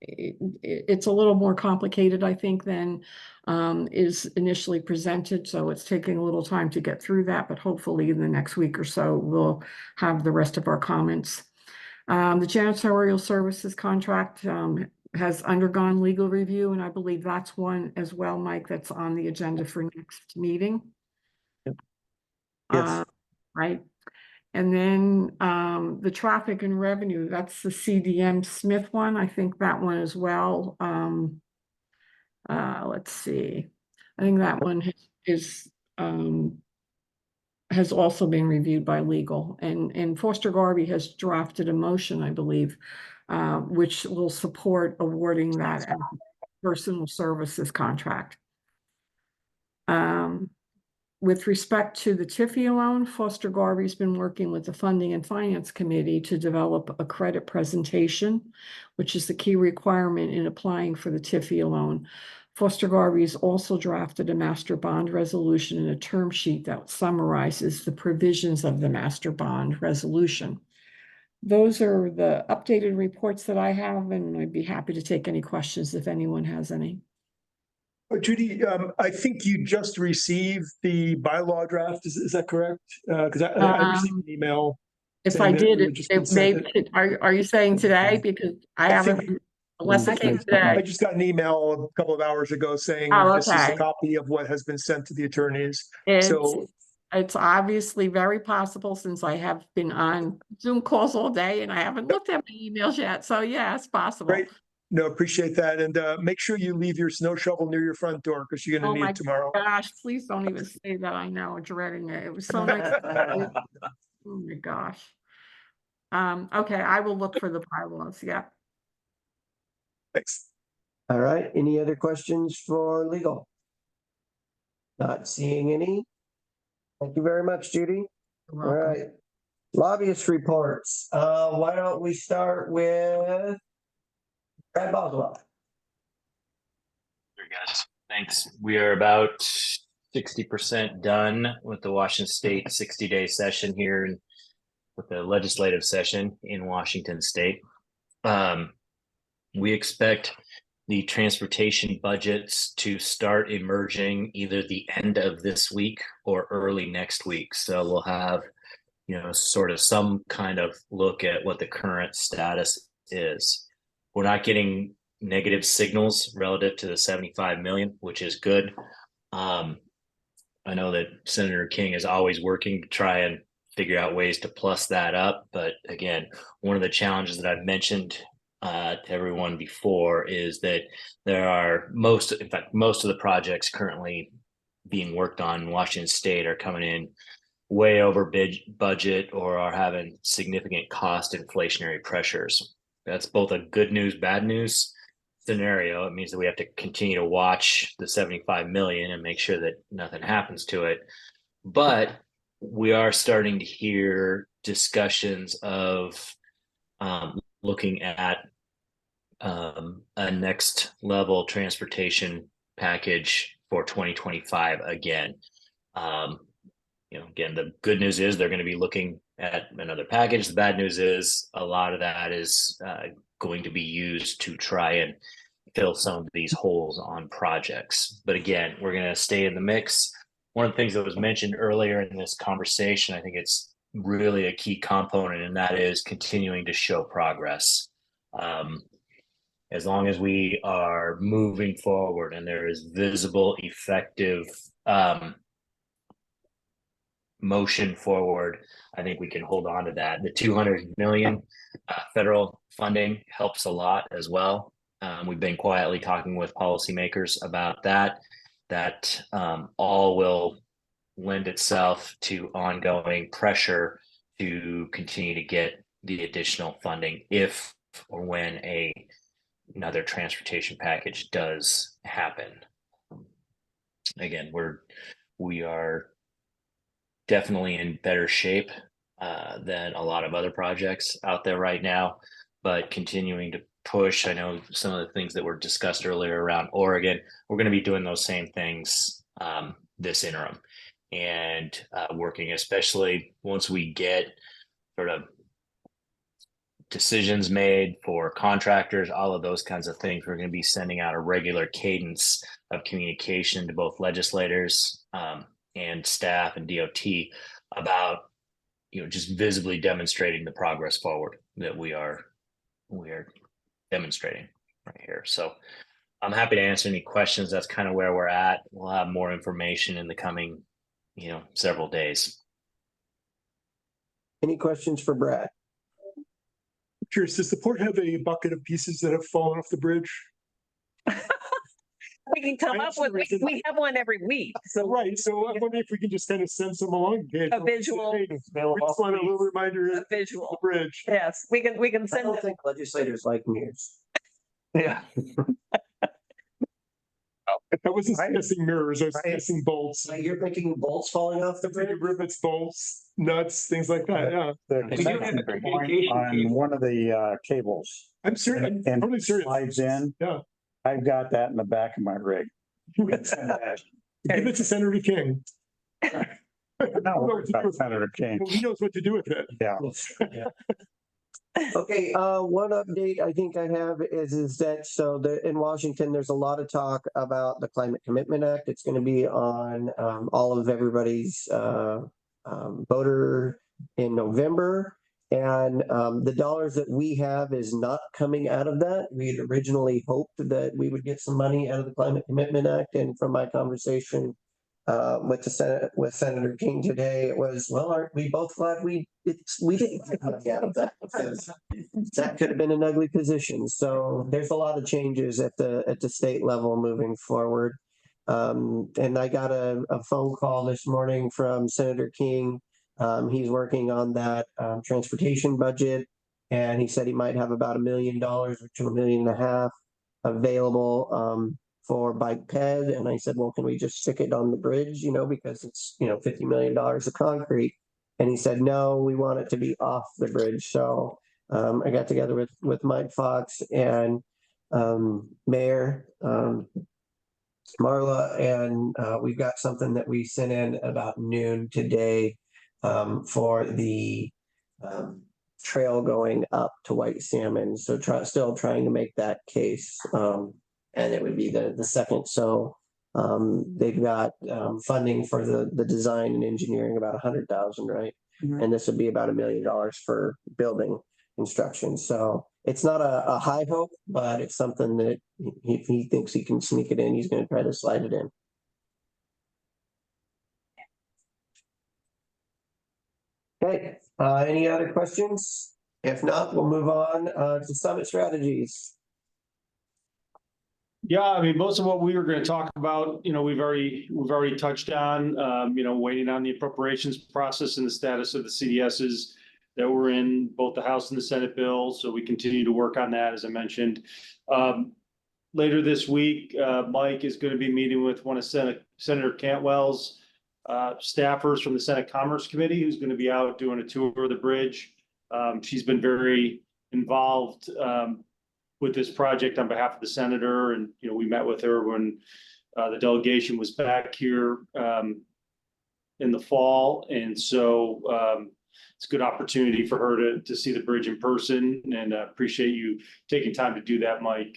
It's a little more complicated, I think, than is initially presented. So it's taking a little time to get through that, but hopefully in the next week or so, we'll have the rest of our comments. The janitorial services contract has undergone legal review, and I believe that's one as well, Mike, that's on the agenda for next meeting. Yes. Right. And then the traffic and revenue, that's the CDM Smith one. I think that one as well. Let's see. I think that one has also been reviewed by legal, and Foster Garvey has drafted a motion, I believe, which will support awarding that as a personal services contract. With respect to the Tiffy loan, Foster Garvey's been working with the Funding and Finance Committee to develop a credit presentation, which is the key requirement in applying for the Tiffy loan. Foster Garvey's also drafted a master bond resolution and a term sheet that summarizes the provisions of the master bond resolution. Those are the updated reports that I have, and I'd be happy to take any questions if anyone has any. Judy, I think you just received the bylaw draft. Is that correct? Because I received an email. If I did, it may, are you saying today? Because I haven't, unless it came today. I just got an email a couple of hours ago saying this is a copy of what has been sent to the attorneys. It's obviously very possible, since I have been on Zoom calls all day and I haven't looked at my emails yet. So yeah, it's possible. Great. No, appreciate that. And make sure you leave your snow shovel near your front door, because you're going to need it tomorrow. Gosh, please don't even say that. I know, dreading it. It was so nice. Oh my gosh. Okay, I will look for the bylaws. Yeah. Thanks. All right, any other questions for legal? Not seeing any. Thank you very much, Judy. All right. Lobbyist reports. Why don't we start with Brad Boswell? Sure, guys. Thanks. We are about 60% done with the Washington State 60-day session here, and with the legislative session in Washington State. We expect the transportation budgets to start emerging either the end of this week or early next week. So we'll have, sort of some kind of look at what the current status is. We're not getting negative signals relative to the 75 million, which is good. I know that Senator King is always working to try and figure out ways to plus that up. But again, one of the challenges that I've mentioned to everyone before is that there are most of the projects currently being worked on in Washington State are coming in way over budget or are having significant cost inflationary pressures. That's both a good news, bad news scenario. It means that we have to continue to watch the 75 million and make sure that nothing happens to it. But we are starting to hear discussions of looking at a next level transportation package for 2025 again. Again, the good news is they're going to be looking at another package. The bad news is a lot of that is going to be used to try and fill some of these holes on projects. But again, we're going to stay in the mix. One of the things that was mentioned earlier in this conversation, I think it's really a key component, and that is continuing to show progress. As long as we are moving forward and there is visible, effective motion forward, I think we can hold on to that. The 200 million federal funding helps a lot as well. We've been quietly talking with policymakers about that. that all will lend itself to ongoing pressure to continue to get the additional funding if or when another transportation package does happen. Again, we are definitely in better shape than a lot of other projects out there right now, but continuing to push. I know some of the things that were discussed earlier around Oregon, we're going to be doing those same things this interim, and working, especially once we get sort of decisions made for contractors, all of those kinds of things. We're going to be sending out a regular cadence of communication to both legislators and staff and DOT about, just visibly demonstrating the progress forward that we are demonstrating right here. So I'm happy to answer any questions. That's kind of where we're at. We'll have more information in the coming, several days. Any questions for Brad? Curious, does the port have a bucket of pieces that have fallen off the bridge? We can come up with, we have one every week. So Right, so I wonder if we can just kind of send some along. a visual, We just want a little reminder. a visual. The bridge. Yes, we can I send don't it. think legislators like mirrors. Yeah. I wasn't suggesting mirrors, I was suggesting bolts. So you're thinking bolts falling off the bridge? Rivets, bolts, nuts, things like that, yeah. The connection point on one of the cables. I'm serious, I'm and totally serious. slides in. Yeah. I've got that in the back of my rig. Give it to Senator King. No, Senator King. Well, he knows what to do with it. Yeah. Okay, one update I think I have is that, in Washington, there's a lot of talk about the Climate Commitment Act. It's going to be on all of everybody's voter in November. And the dollars that we have is not coming out of that. We had originally hoped that we would get some money out of the Climate Commitment Act. And from my conversation with Senator King today, it was, well, aren't we both glad we didn't get money out of that, because that could have been an ugly position. So there's a lot of changes at the state level moving forward. And I got a phone call this morning from Senator King. He's working on that transportation budget, and he said he might have about $1 million to $1.5 million available for bike ped. And I said, well, can we just stick it on the bridge, because it's, $50 million of concrete. And he said, no, we want it to be off the bridge. So I got together with Mike Fox and Mayor Marla, and we've got something that we sent in about noon today for the trail going up to White Salmon. So still trying to make that case. And it would be the second. So they've got funding for the design and engineering about 100,000, right? Mm-hmm. And this would be about $1 million for building construction. So it's not a high hope, but it's something that if he thinks he can sneak it in, he's going to try to slide it in. Okay, any other questions? If not, we'll move on to Summit Strategies. Yeah, I mean, most of what we were going to talk about, we've already touched on, waiting on the appropriations process and the status of the CDSs that were in both the House and the Senate bill. So we continue to work on that, as I mentioned. Later this week, Mike is going to be meeting with one of Senator Cantwell's staffers from the Senate Commerce Committee, who's going to be out doing a tour of the bridge. She's been very involved with this project on behalf of the senator. And, we met with her when the delegation was back here in the fall. And so it's a good opportunity for her to see the bridge in person, and appreciate you taking time to do that, Mike.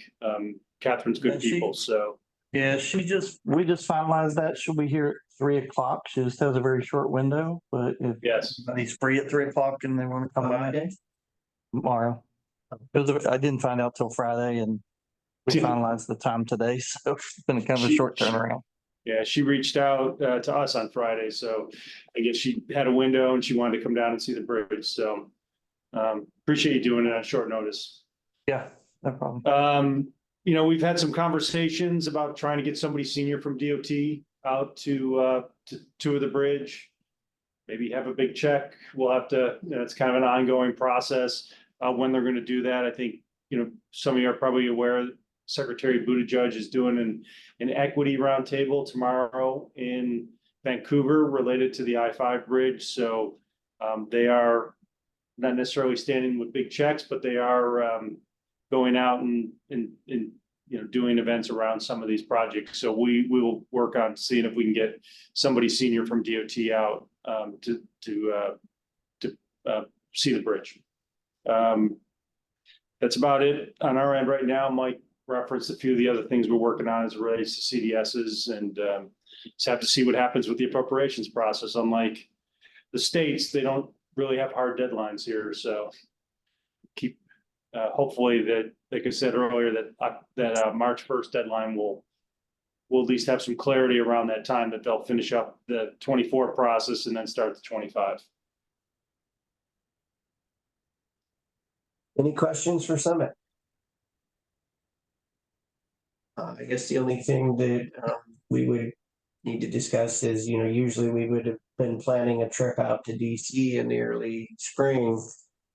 Catherine's good people, so. Yeah, we just finalized that. She'll be here at 3:00. She just has a very short window, but if anybody's free at 3:00 and they want to come by tomorrow. I didn't find out till Friday, and we finalized the time today, so it's been kind of a short turnaround. Yeah, she reached out to us on Friday, so I guess she had a window and she wanted to come down and see the bridge. So appreciate you doing it on short notice. Yeah, no problem. we've had some conversations about trying to get somebody senior from DOT out to tour the bridge. Maybe have a big check. We'll have to, it's kind of an ongoing process, when they're gonna do that. I think, some of you are probably aware that Secretary Buttigieg is doing an equity roundtable tomorrow in Vancouver related to the I-5 bridge. So, they are not necessarily standing with big checks, but they are, going out and doing events around some of these projects. So we will work on seeing if we can get somebody senior from DOT out to see the bridge. That's about it on our end right now. Mike referenced a few of the other things we're working on as it relates to CDSs, and just have to see what happens with the appropriations process. Unlike the states, they don't really have hard deadlines here. So keep hopefully that, like I said earlier, that March 1st deadline we'll at least have some clarity around that time, that they'll finish up the 24 process and then start the 25. Any questions for Summit? I guess the only thing that we would need to discuss is, usually we would have been planning a trip out to DC in the early spring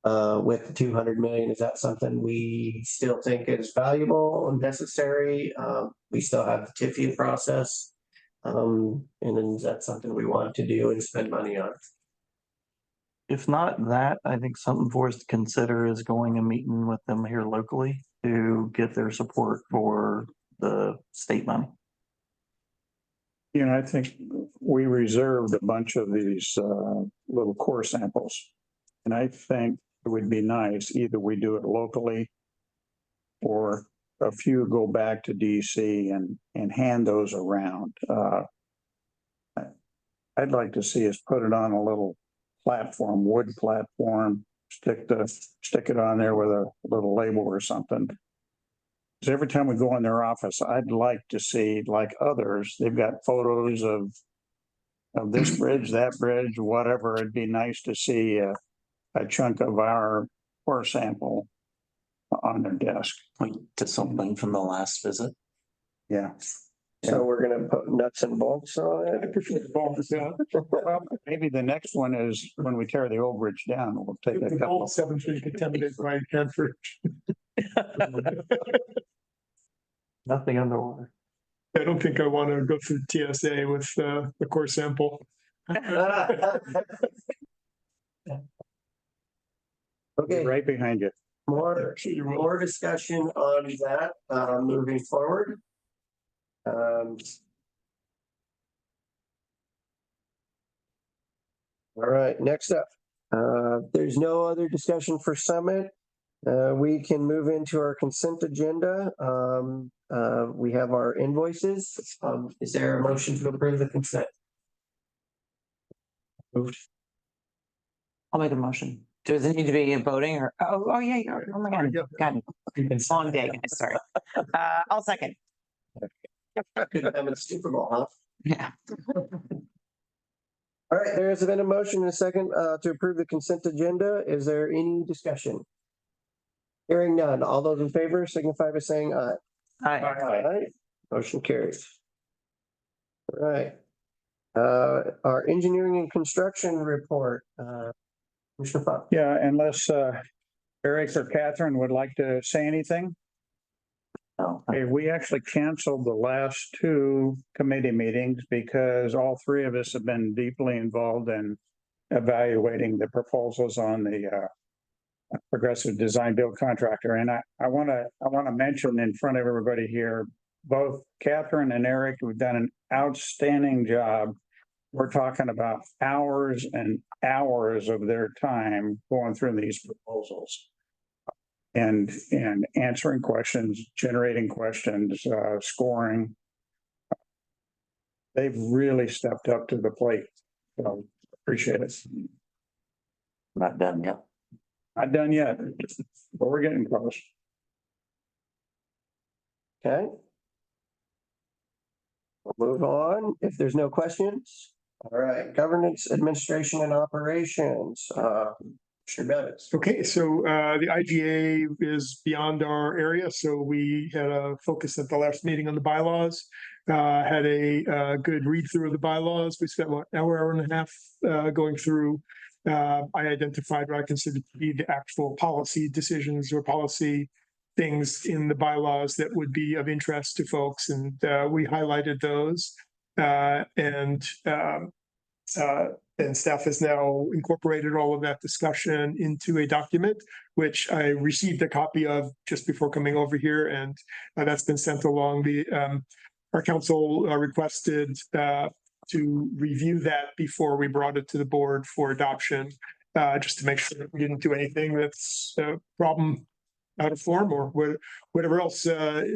with the 200 million. Is that something we still think is valuable and necessary? We still have the TIFIA process. And then is that something we want to do and spend money on? If not that, I think something for us to consider is going and meeting with them here locally to get their support for the state money. I think we reserved a bunch of these little core samples. And I think it would be nice, either we do it locally or a few go back to DC and hand those around. I'd like to see us put it on a little platform, wood platform, stick it on there with a little label or something. Because every time we go in their office, I'd like to see, like others, they've got photos of this bridge, that bridge, whatever. It'd be nice to see a chunk of our core sample on their desk. Point to something from the last visit. Yeah. So we're gonna put nuts and bolts on it. I prefer the bolts, yeah. Well, maybe the next one is when we tear the old bridge down, we'll take a The couple. bolts haven't been contaminated by Hanford. Nothing underwater. I don't think I want to go through TSA with the core sample. Okay, Right behind you. more discussion on that moving forward. All right, next up, there's no other discussion for Summit. We can move into our consent agenda. We have our invoices. Is there a motion to approve the consent? Moved. I'll make a motion. Does it need to be voting or, oh, yeah, oh my God, it's a long day, guys, sorry. I'll second. Good time in Super Bowl, huh? Yeah. All right, there has been a motion and a second to approve the consent agenda. Is there any discussion? Hearing none. All those in favor signify by saying aye. Aye. Aye. Motion carries. All right. Our engineering and construction report. Commissioner Funk. Yeah, unless Eric or Catherine would like to say anything. Okay, we actually canceled the last two committee meetings because all three of us have been deeply involved in evaluating the proposals on the progressive design build contractor. And I want to mention in front of everybody here, both Catherine and Eric have done an outstanding job. We're talking about hours and hours of their time going through these proposals and answering questions, generating questions, scoring. They've really stepped up to the plate. So appreciate it. Not done yet. Not done yet, but we're getting close. Okay. We'll move on if there's no questions. All right, governance, administration, and operations. Sure does. Okay, so the IGA is beyond our area, so we had a focus at the last meeting on the bylaws. Had a good read through of the bylaws. We spent what, hour and a half going through. I identified what I considered to be the actual policy decisions or policy things in the bylaws that would be of interest to folks, and we highlighted those. And staff has now incorporated all of that discussion into a document, which I received a copy of just before coming over here, and that's been sent along. Our council requested to review that before we brought it to the board for adoption, just to make sure that we didn't do anything that's a problem out of form or whatever else,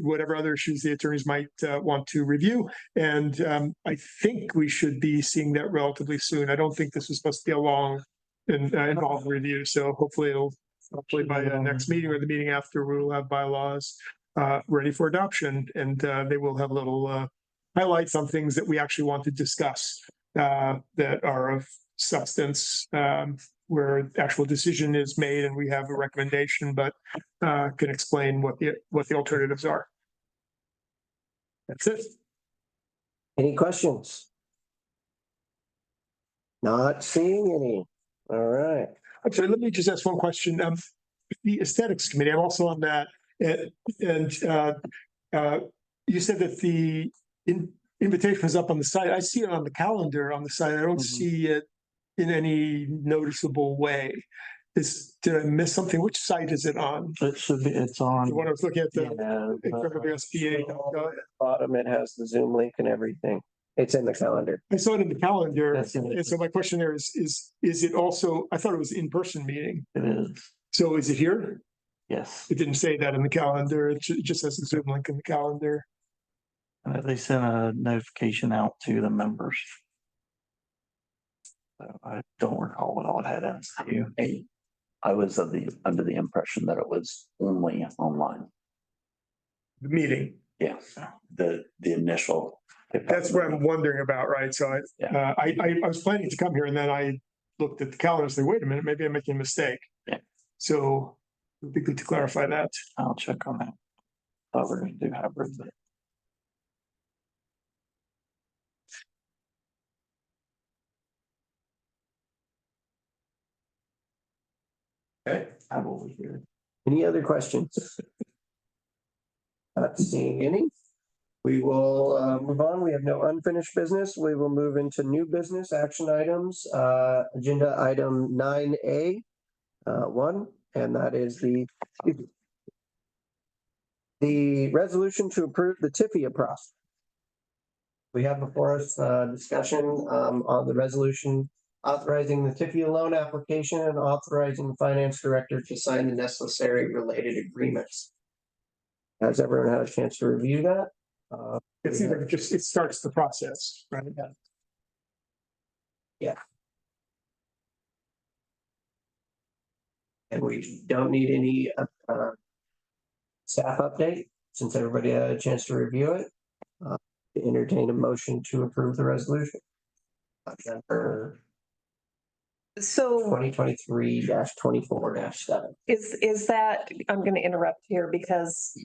whatever other issues the attorneys might want to review. And I think we should be seeing that relatively soon. I don't think this is supposed to be a long and involved review. So hopefully by the next meeting or the meeting after, we will have bylaws ready for adoption, and they will have little highlights on things that we actually want to discuss that are of substance, where actual decision is made and we have a recommendation, but can explain what the alternatives are. That's it. Any questions? Not seeing any. All right. Actually, let me just ask one question. The aesthetics committee, I'm also on that. And you said that the invitation was up on the site. I see it on the calendar on the site. I don't see it in any noticeable way. Did I miss something? Which site is it on? It should be, it's on. The one I was looking at, the HRWSBA. Bottom, it has the Zoom link and everything. It's in the calendar. I saw it in the calendar. That's in it. And so my question there is it also, I thought it was in-person meeting. It is. So is it here? Yes. It didn't say that in the calendar. It just has the Zoom link in the calendar. They sent a notification out to the members. So I don't recall what all it had in you. I was under the impression that it was only online. The meeting. Yeah, the initial. That's what I'm wondering about, right? So I was planning to come here, and then I looked at the calendar and said, wait a minute, maybe I'm making a mistake. Yeah. So it would be good to clarify that. I'll check on that. Thought we're going to do hybrid, but Okay. I'm over here. Any other questions? Not seeing any. We will move on. We have no unfinished business. We will move into new business action items. Agenda item 9A, 1, and that is the resolution to approve the TIFIA process. We have before us discussion on the resolution authorizing the TIFIA loan application and authorizing the finance director to sign the necessary related agreements. Has everyone had a chance to review that? It seems like it starts the process, right? Yeah. And we don't need any staff update since everybody had a chance to review it. Entertain a motion to approve the resolution. So 2023-24-7. is that, I'm going to interrupt here because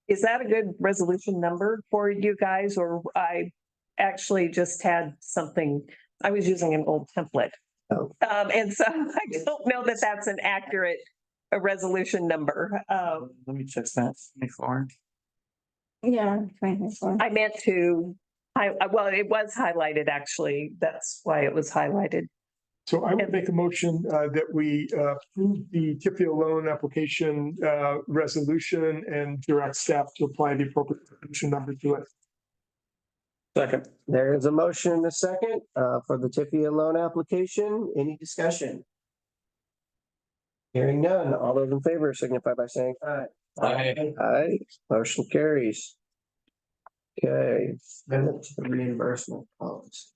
is that a good resolution number for you guys? Or I actually just had something, I was using an old template. Oh. And so I don't know that that's an accurate resolution number. Let me check that. 24. Yeah, 24. I meant to, well, it was highlighted, actually. That's why it was highlighted. So I would make a motion that we approve the TIFIA loan application resolution and direct staff to apply the appropriate resolution number to it. Second. There is a motion and a second for the TIFIA loan application. Any discussion? Hearing none. All those in favor signify by saying aye. Aye. Aye. Motion carries. Okay, then to the reimbursement policy.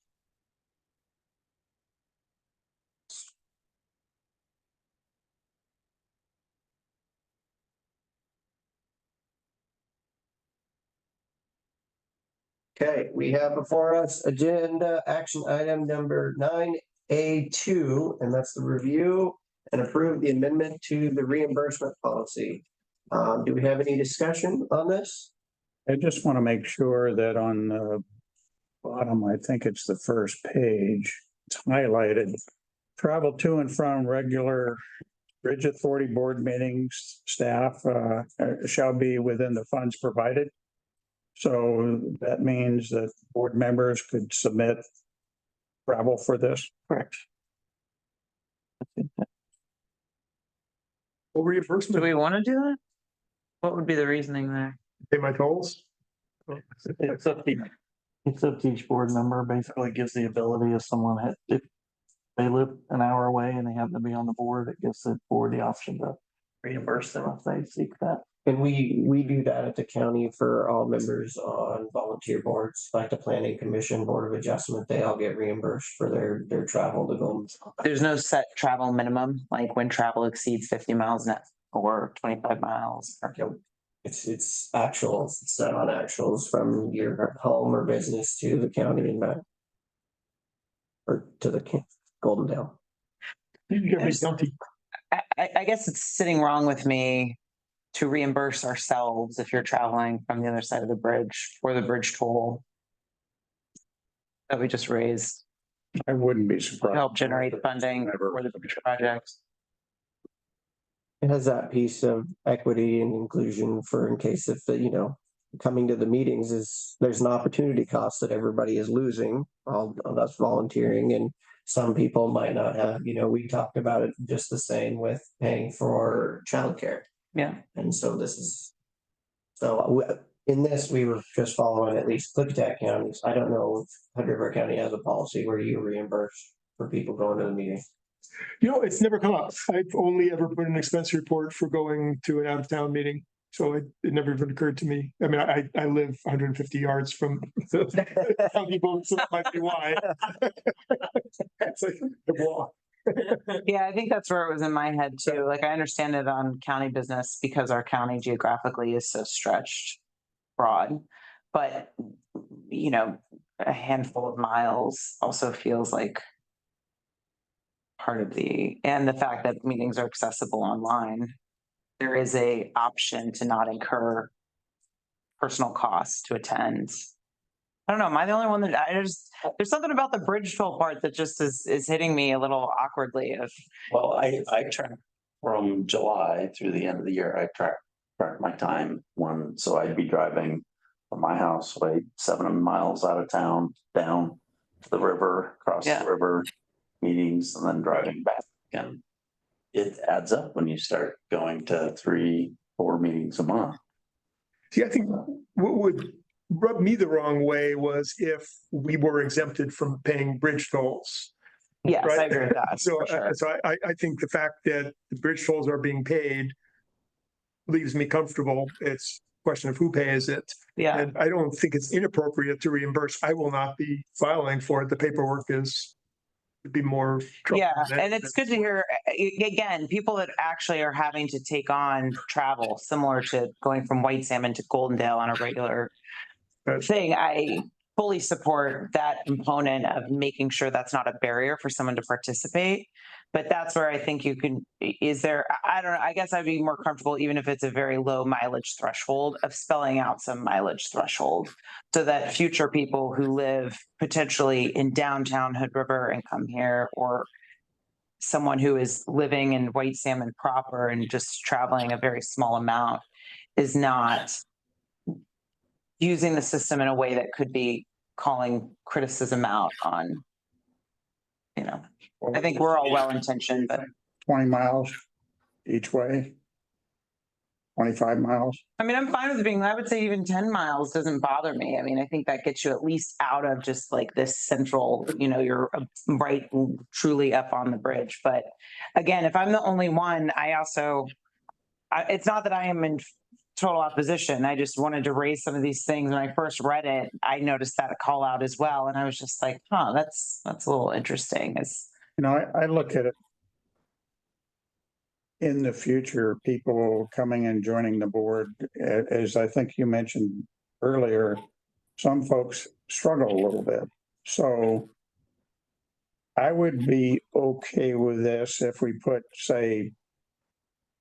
Okay, we have before us agenda action item number 9A2, and that's the review and approve the amendment to the reimbursement policy. Do we have any discussion on this? I just want to make sure that on the bottom, I think it's the first page, it's highlighted. Travel to and from regular Bridge Authority board meetings, staff shall be within the funds provided. So that means that board members could submit travel for this. Correct. What Do reimbursement? we want to do that? What would be the reasoning there? Pay my tolls? It's up to each board member. Basically gives the ability if someone if they live an hour away and they happen to be on the board, it gives the board the option to reimburse them if they seek that. And we do that at the county for all members on volunteer boards, like the planning commission, board of adjustment, they all get reimbursed for their travel to go. There's no set travel minimum, like when travel exceeds 50 miles net or 25 miles. It's actuals, it's set on actuals from your home or business to the county and back. Or to the Goldendale. I guess it's sitting wrong with me to reimburse ourselves if you're traveling from the other side of the bridge for the bridge toll that we just raised. I wouldn't be To surprised. help generate funding for the bridge projects. It has that piece of equity and inclusion for in case if the, coming to the meetings is, there's an opportunity cost that everybody is losing, all of us volunteering, and some people might not have, we talked about it just the same with paying for childcare. Yeah. And so in this, we were just following at least Clickatack counties. I don't know if Hood River County has a policy where you reimburse for people going to the meeting. It's never come up. I've only ever put an expense report for going to an out of town meeting. So it never even occurred to me. I mean, I live 150 yards from some people, so that might be why. It's like the wall. Yeah, I think that's where it was in my head too. Like I understand it on county business because our county geographically is so stretched broad. But, a handful of miles also feels like part of and the fact that meetings are accessible online. There is a option to not incur personal costs to attend. I don't know. Am I the only one that there's something about the bridge toll part that just is hitting me a little awkwardly Well, I track from July through the end of the year. I track my time so I'd be driving from my house, 7 miles out of town, down to the river, across the river, meetings, and then driving back. And it adds up when you start going to 3-4 meetings a month. See, I think what would rub me the wrong way was if we were exempted from paying bridge tolls. Yes, right? I agree with that. So, for sure. so I think the fact that the bridge tolls are being paid leaves me comfortable. It's a question of who pays it. Yeah. And I don't think it's inappropriate to reimburse. I will not be filing for it. The paperwork would be more trouble. Yeah, and it's good to hear, again, people that actually are having to take on travel similar to going from White Salmon to Goldendale on a regular thing. I fully support that component of making sure that's not a barrier for someone to participate. But that's where I think I don't know, I guess I'd be more comfortable, even if it's a very low mileage threshold, of spelling out some mileage threshold so that future people who live potentially in downtown Hood River and come here, or someone who is living in White Salmon proper and just traveling a very small amount, is not using the system in a way that could be calling criticism out on, I think we're all well-intentioned, but 20 miles each way. 25 miles. I mean, I'm fine with I would say even 10 miles doesn't bother me. I mean, I think that gets you at least out of just like this central, you're right, truly up on the bridge. But again, if I'm the only one, it's not that I am in total opposition. I just wanted to raise some of these things. When I first read it, I noticed that a call out as well. And I was just like, that's a little interesting. I look at it in the future, people coming and joining the board, as I think you mentioned earlier, some folks struggle a little bit. So I would be okay with this if we put, say,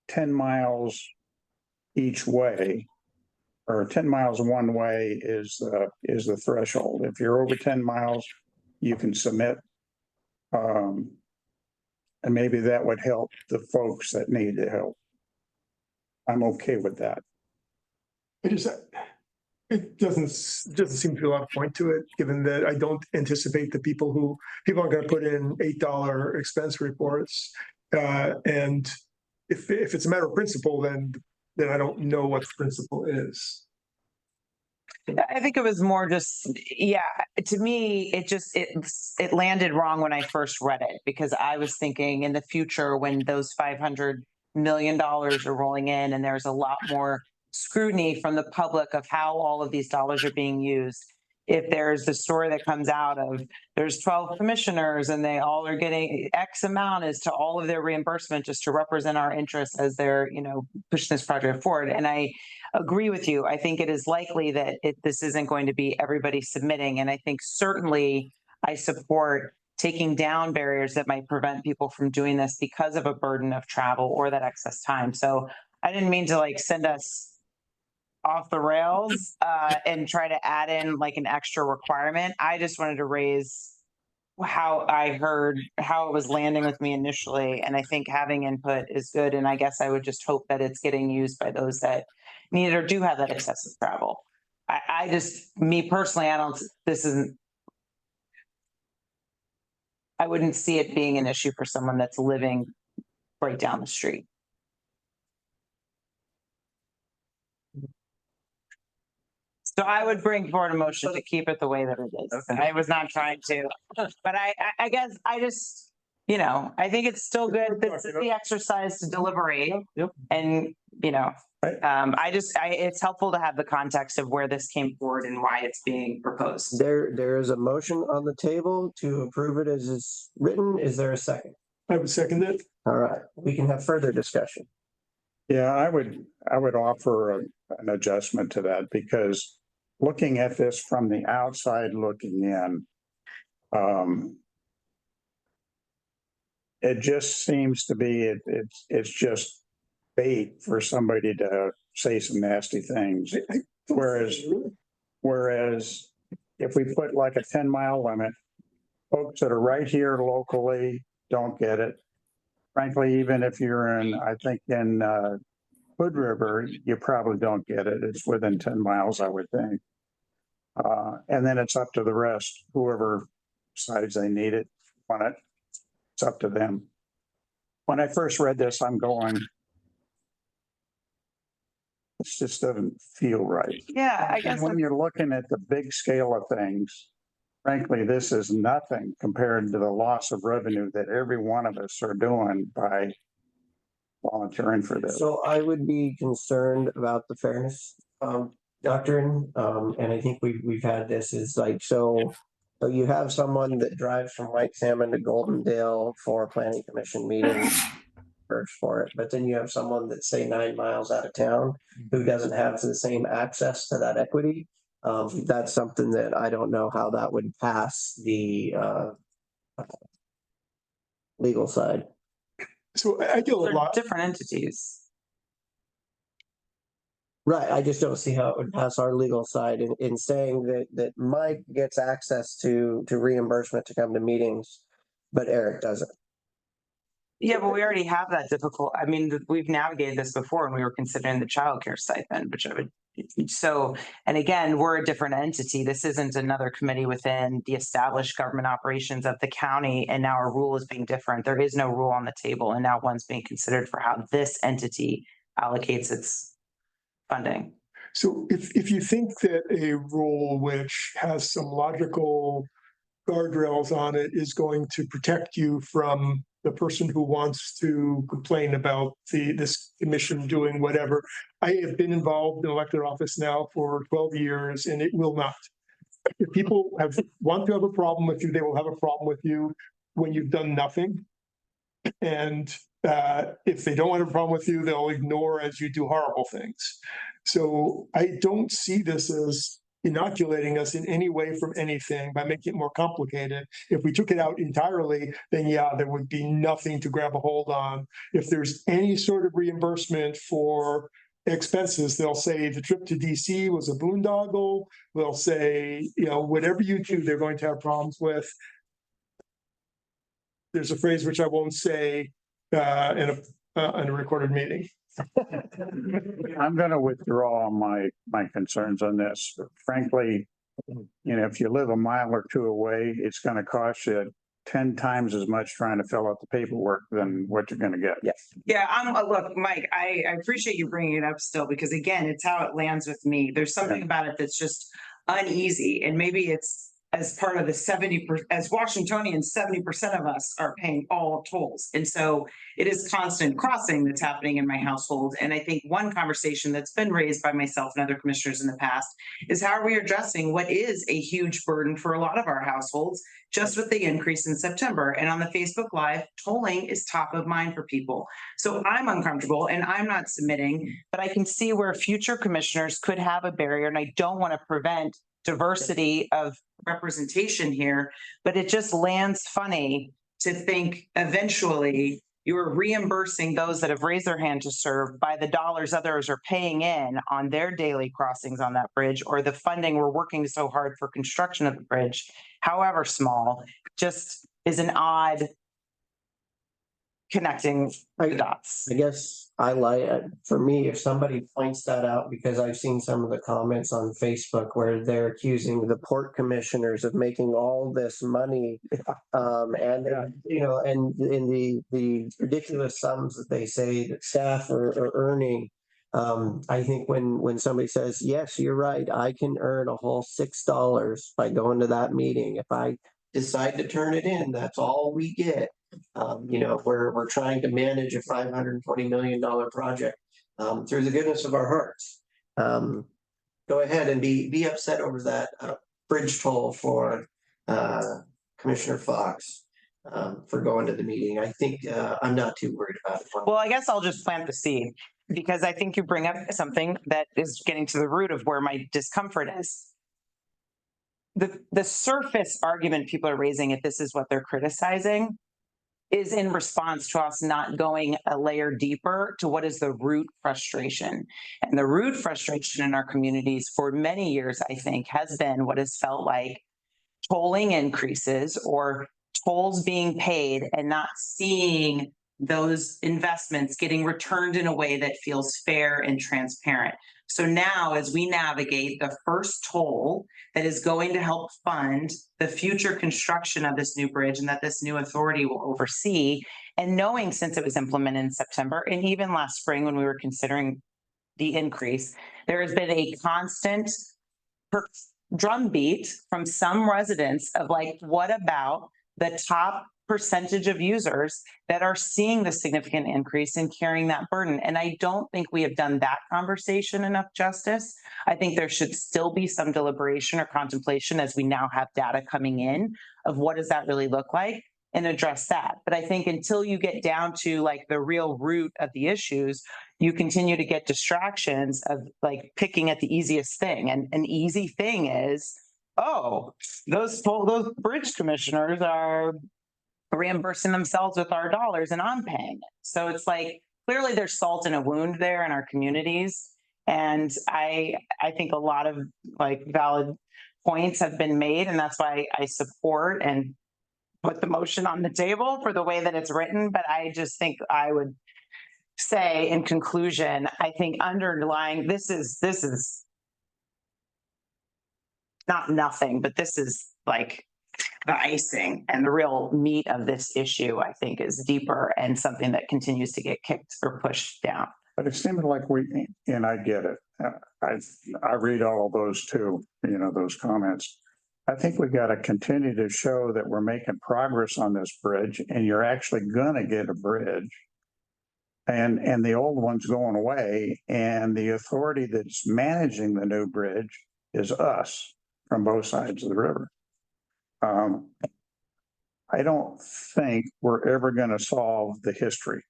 10 miles each way, or 10 miles one way is the threshold. If you're over 10 miles, you can submit. And maybe that would help the folks that need the help. I'm okay with that. It doesn't seem to be a lot of point to it, given that I don't anticipate that people aren't going to put in $8 expense reports. And if it's a matter of principle, then I don't know what the principle is. I think it was more just, yeah, to me, it landed wrong when I first read it, because I was thinking in the future when those $500 million are rolling in and there's a lot more scrutiny from the public of how all of these dollars are being used. If there's the story that comes out of there's 12 commissioners and they all are getting X amount as to all of their reimbursement just to represent our interests as they're, pushing this project forward. And I agree with you. I think it is likely that this isn't going to be everybody submitting. And I think certainly I support taking down barriers that might prevent people from doing this because of a burden of travel or that excess time. So I didn't mean to send us off the rails and try to add in an extra requirement. I just wanted to raise how I heard how it was landing with me initially. And I think having input is good. And I guess I would just hope that it's getting used by those that need it or do have that excessive travel. Me personally, I wouldn't see it being an issue for someone that's living right down the street. So I would bring forward a motion to keep it the way that it is. Okay. I was not trying to, but I guess I just, I think it's still good. This is the exercise to deliberate. Yep. And, it's helpful to have the context of where this came forward and why it's being proposed. There is a motion on the table to approve it as it's written. Is there a second? I would second it. All right, we can have further discussion. Yeah, I would offer an adjustment to that, because looking at this from the outside looking in, it just seems to be it's just bait for somebody to say some nasty things. Whereas if we put a 10-mile limit, folks that are right here locally don't get it. Frankly, even if you're in Hood River, you probably don't get it. It's within 10 miles, I would think. And then it's up to the rest, whoever decides they need it, want it, it's up to them. When I first read this, I'm going, it just doesn't feel right. Yeah, I guess. And when you're looking at the big scale of things, frankly, this is nothing compared to the loss of revenue that every one of us are doing by volunteering for this. So I would be concerned about the fairness doctrine, and I think we've had this is so you have someone that drives from White Salmon to Goldendale for a planning commission meeting first for it, but then you have someone that's say 9 miles out of town who doesn't have the same access to that equity. That's something that I don't know how that would pass the legal side. So I get a lot different entities. Right, I just don't see how it would pass our legal side in saying that Mike gets access to reimbursement to come to meetings, but Eric doesn't. Yeah, but we already have that difficult. I mean, we've navigated this before when we were considering the childcare stipend, which I would. So, and again, we're a different entity. This isn't another committee within the established government operations of the county, and now our rule is being different. There is no rule on the table, and now one's being considered for how this entity allocates its funding. So if you think that a rule which has some logical guardrails on it is going to protect you from the person who wants to complain about this commission doing whatever. I have been involved in elected office now for 12 years, and it will not. If people want to have a problem with you, they will have a problem with you when you've done nothing. And if they don't have a problem with you, they'll ignore as you do horrible things. So I don't see this as inoculating us in any way from anything by making it more complicated. If we took it out entirely, then yeah, there would be nothing to grab a hold on. If there's any sort of reimbursement for expenses, they'll say the trip to DC was a boondoggle. They'll say, you know, whatever you do, they're going to have problems with. There's a phrase which I won't say in a recorded meeting. I'm going to withdraw my concerns on this. Frankly, you know, if you live a mile or two away, it's going to cost you 10 times as much trying to fill out the paperwork than what you're going to get. Yeah, look, Mike, I appreciate you bringing it up still, because again, it's how it lands with me. There's something about it that's just uneasy, and maybe it's as part of the 70%, as Washingtonians, 70% of us are paying all tolls. And so it is constant crossing that's happening in my household. And I think one conversation that's been raised by myself and other commissioners in the past is how are we addressing what is a huge burden for a lot of our households just with the increase in September. And on the Facebook Live, tolling is top of mind for people. So I'm uncomfortable and I'm not submitting, but I can see where future commissioners could have a barrier, and I don't want to prevent diversity of representation here, but it just lands funny to think eventually you're reimbursing those that have raised their hand to serve by the dollars others are paying in on their daily crossings on that bridge, or the funding we're working so hard for construction of the bridge, however small, just is an odd connecting the dots. I guess I like, for me, if somebody points that out, because I've seen some of the comments on Facebook where they're accusing the port commissioners of making all this money. And, you know, and in the ridiculous sums that they say that staff are earning. I think when somebody says, yes, you're right, I can earn a whole $6 by going to that meeting. If I decide to turn it in, that's all we get. You know, we're trying to manage a $520 million project through the goodness of our hearts. Go ahead and be upset over that bridge toll for Commissioner Fox for going to the meeting. I think I'm not too worried about it. Well, I guess I'll just plant the seed, because I think you bring up something that is getting to the root of where my discomfort is. The surface argument people are raising, if this is what they're criticizing, is in response to us not going a layer deeper to what is the root frustration. And the root frustration in our communities for many years, I think, has been what has felt like tolling increases or tolls being paid and not seeing those investments getting returned in a way that feels fair and transparent. So now, as we navigate the first toll that is going to help fund the future construction of this new bridge and that this new authority will oversee, and knowing since it was implemented in September and even last spring when we were considering the increase, there has been a constant drumbeat from some residents of like, what about the top percentage of users that are seeing the significant increase and carrying that burden? And I don't think we have done that conversation enough justice. I think there should still be some deliberation or contemplation as we now have data coming in of what does that really look like and address that. But I think until you get down to like the real root of the issues, you continue to get distractions of like picking at the easiest thing. And an easy thing is, oh, those bridge commissioners are reimbursing themselves with our dollars and I'm paying it. So it's like, clearly there's salt in a wound there in our communities. And I think a lot of like valid points have been made, and that's why I support and put the motion on the table for the way that it's written. But I just think I would say in conclusion, I think underlying this is not nothing, but this is like the icing, and the real meat of this issue, I think, is deeper and something that continues to get kicked or pushed down. But it seemed like and I get it. I read all of those too, you know, those comments. I think we got to continue to show that we're making progress on this bridge, and you're actually going to get a bridge. And the old one's going away, and the authority that's managing the new bridge is us from both sides of the river. I don't think we're ever going to solve the history.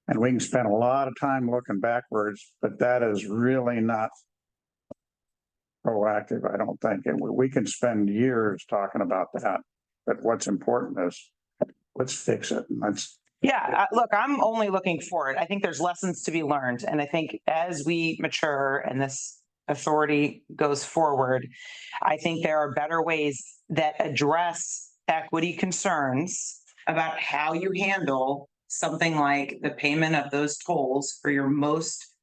And we can spend a lot of time looking backwards, but that is really not proactive, I don't think, and we can spend years talking about that. But what's important is, let's fix it, and let's. Yeah, look, I'm only looking forward. I think there's lessons to be learned. And I think as we mature and this authority goes forward, I think there are better ways that address equity concerns about how you handle something like the payment of those tolls for your most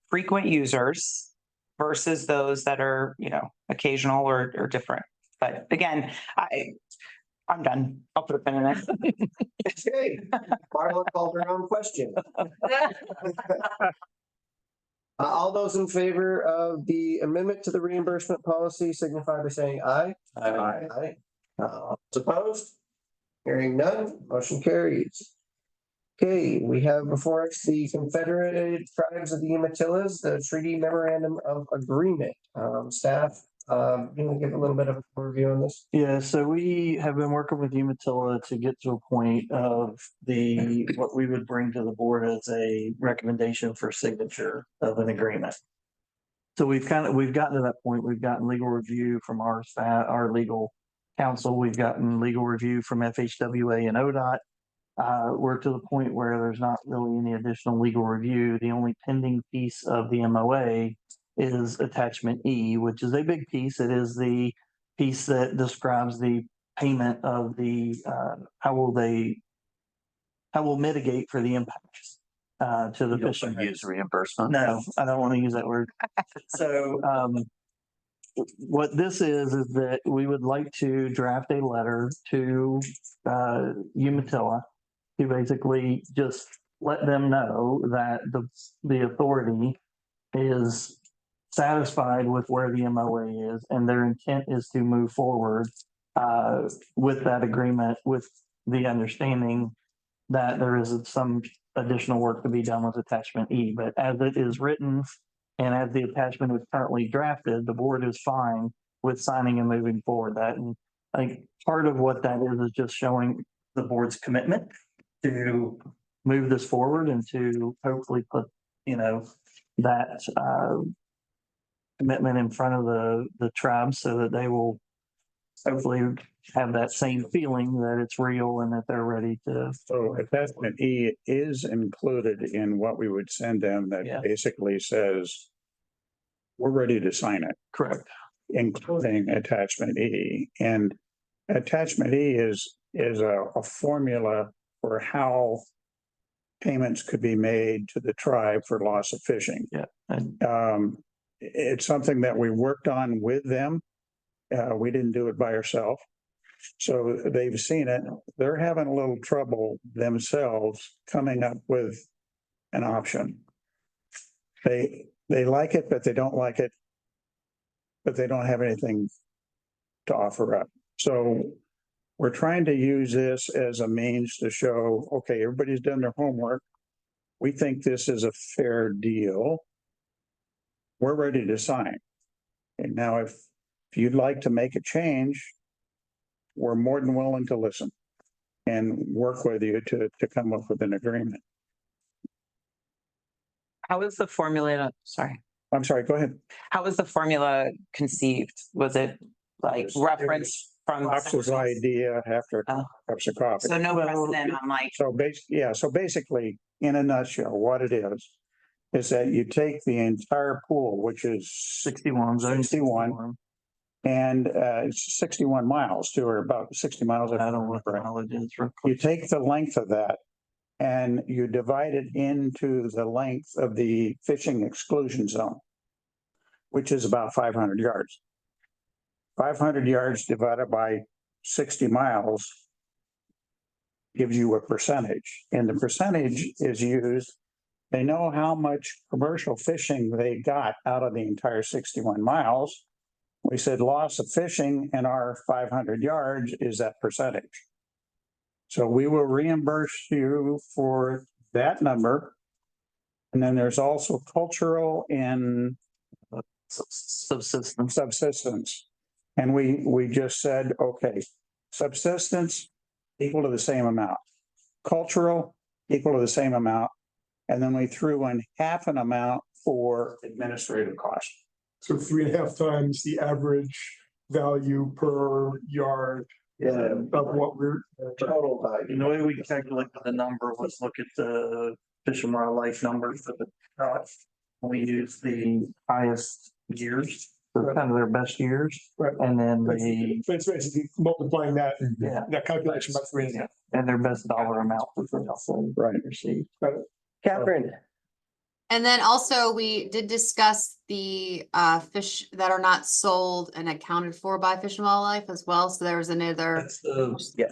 frequent users versus those that are, occasional or different. But again, I'm done. I'll put a pin in it. Okay, Marla called her own question. All those in favor of the amendment to the reimbursement policy signify by saying aye. Aye. Opposed? Hearing none, motion carries. Okay, we have before us the Confederated Tribes of the Umatillas, the Treaty Memorandum of Agreement. Staff, you want to give a little bit of a review on this? Yeah, so we have been working with Umatilla to get to a point of what we would bring to the board as a recommendation for signature of an agreement. So we've gotten to that point. We've gotten legal review from our staff, our legal counsel. We've gotten legal review from FHWA and ODOT. We're to the point where there's not really any additional legal review. The only pending piece of the MOA is attachment E, which is a big piece. It is the piece that describes the payment of the how will mitigate for the impacts to the fishing. Use reimbursement. No, I don't want to use that word. So what this is that we would like to draft a letter to Umatilla to basically just let them know that the authority is satisfied with where the MOA is, and their intent is to move forward with that agreement, with the understanding that there is some additional work to be done with attachment E. But as it is written and as the attachment is currently drafted, the board is fine with signing and moving forward that. And I think part of what that is just showing the board's commitment to move this forward and to hopefully put, that commitment in front of the tribes so that they will hopefully have that same feeling that it's real and that they're ready to. So attachment E is included in what we would send them that basically says, we're ready to sign it. Correct. Including attachment E. And attachment E is a formula for how payments could be made to the tribe for loss of fishing. Yeah. It's something that we worked on with them. We didn't do it by ourselves. So they've seen it. They're having a little trouble themselves coming up with an option. They like it, but they don't like it. But they don't have anything to offer up. So we're trying to use this as a means to show, okay, everybody's done their homework. We think this is a fair deal. We're ready to sign. And now if you'd like to make a change, we're more than willing to listen and work with you to come up with an agreement. How was the formula? Sorry. I'm sorry, go ahead. How was the formula conceived? Was it like reference from Fox's idea after cups of coffee? So no precedent on like. So basically, in a nutshell, what it is that you take the entire pool, which is 61, and it's 61 miles to, or about 60 miles. I don't know what the mileage is. You take the length of that and you divide it into the length of the fishing exclusion zone, which is about 500 yards. 500 yards divided by 60 miles gives you a percentage, and the percentage is used. They know how much commercial fishing they got out of the entire 61 miles. We said loss of fishing in our 500 yards is that percentage. So we will reimburse you for that number. And then there's also cultural and subsistence. And we just said, okay, subsistence equal to the same amount, cultural equal to the same amount. And then we threw in half an amount for administrative costs. So 3.5 times the average value per yard. Of what we're. Total value. The way we calculate the number was look at the Fish and Wildlife numbers for the trout. We use the highest years, so kind of their best years. Right. And then It's basically multiplying that, yeah, that calculation by 3.5. and their best dollar amount that they also receive. Catherine, And then also we did discuss the fish that are not sold and accounted for by Fish and Wildlife as well. So there was another, That's the,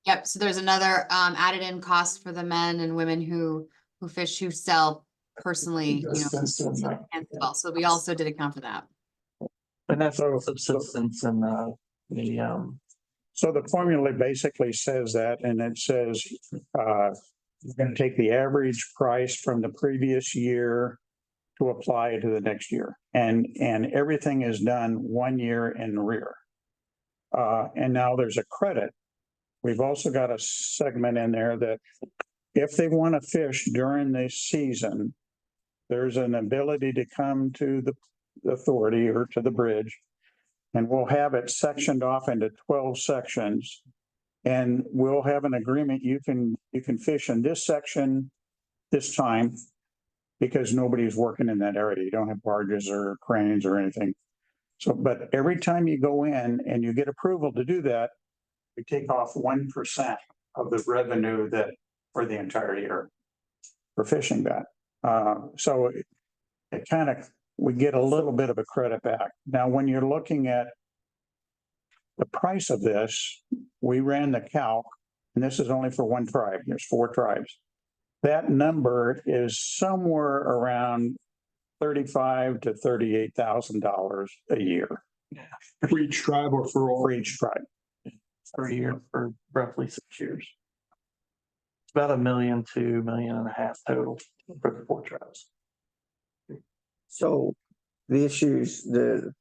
yep, so there's another added in cost for the men and women who fish, who sell personally, you know, as well. So we also did account for that. and that's our subsistence and the So the formula basically says that, and it says, we're going to take the average price from the previous year to apply it to the next year. And everything is done 1 year in rear. And now there's a credit. We've also got a segment in there that if they want to fish during the season, there's an ability to come to the authority or to the bridge, and we'll have it sectioned off into 12 sections. And we'll have an agreement. You can fish in this section this time because nobody's working in that area. You don't have barges or cranes or anything. So, but every time you go in and you get approval to do that, we take off 1% of the revenue that for the entire year for fishing that. So it kind of, we get a little bit of a credit back. Now, when you're looking at the price of this, we ran the calc, and this is only for one tribe. There's 4 tribes. That number is somewhere around $35,000 to $38,000 a year. For each tribe or for all? For each tribe. per year for roughly 6 years. It's about $1 million to $1.5 million total for the 4 tribes. so the issues that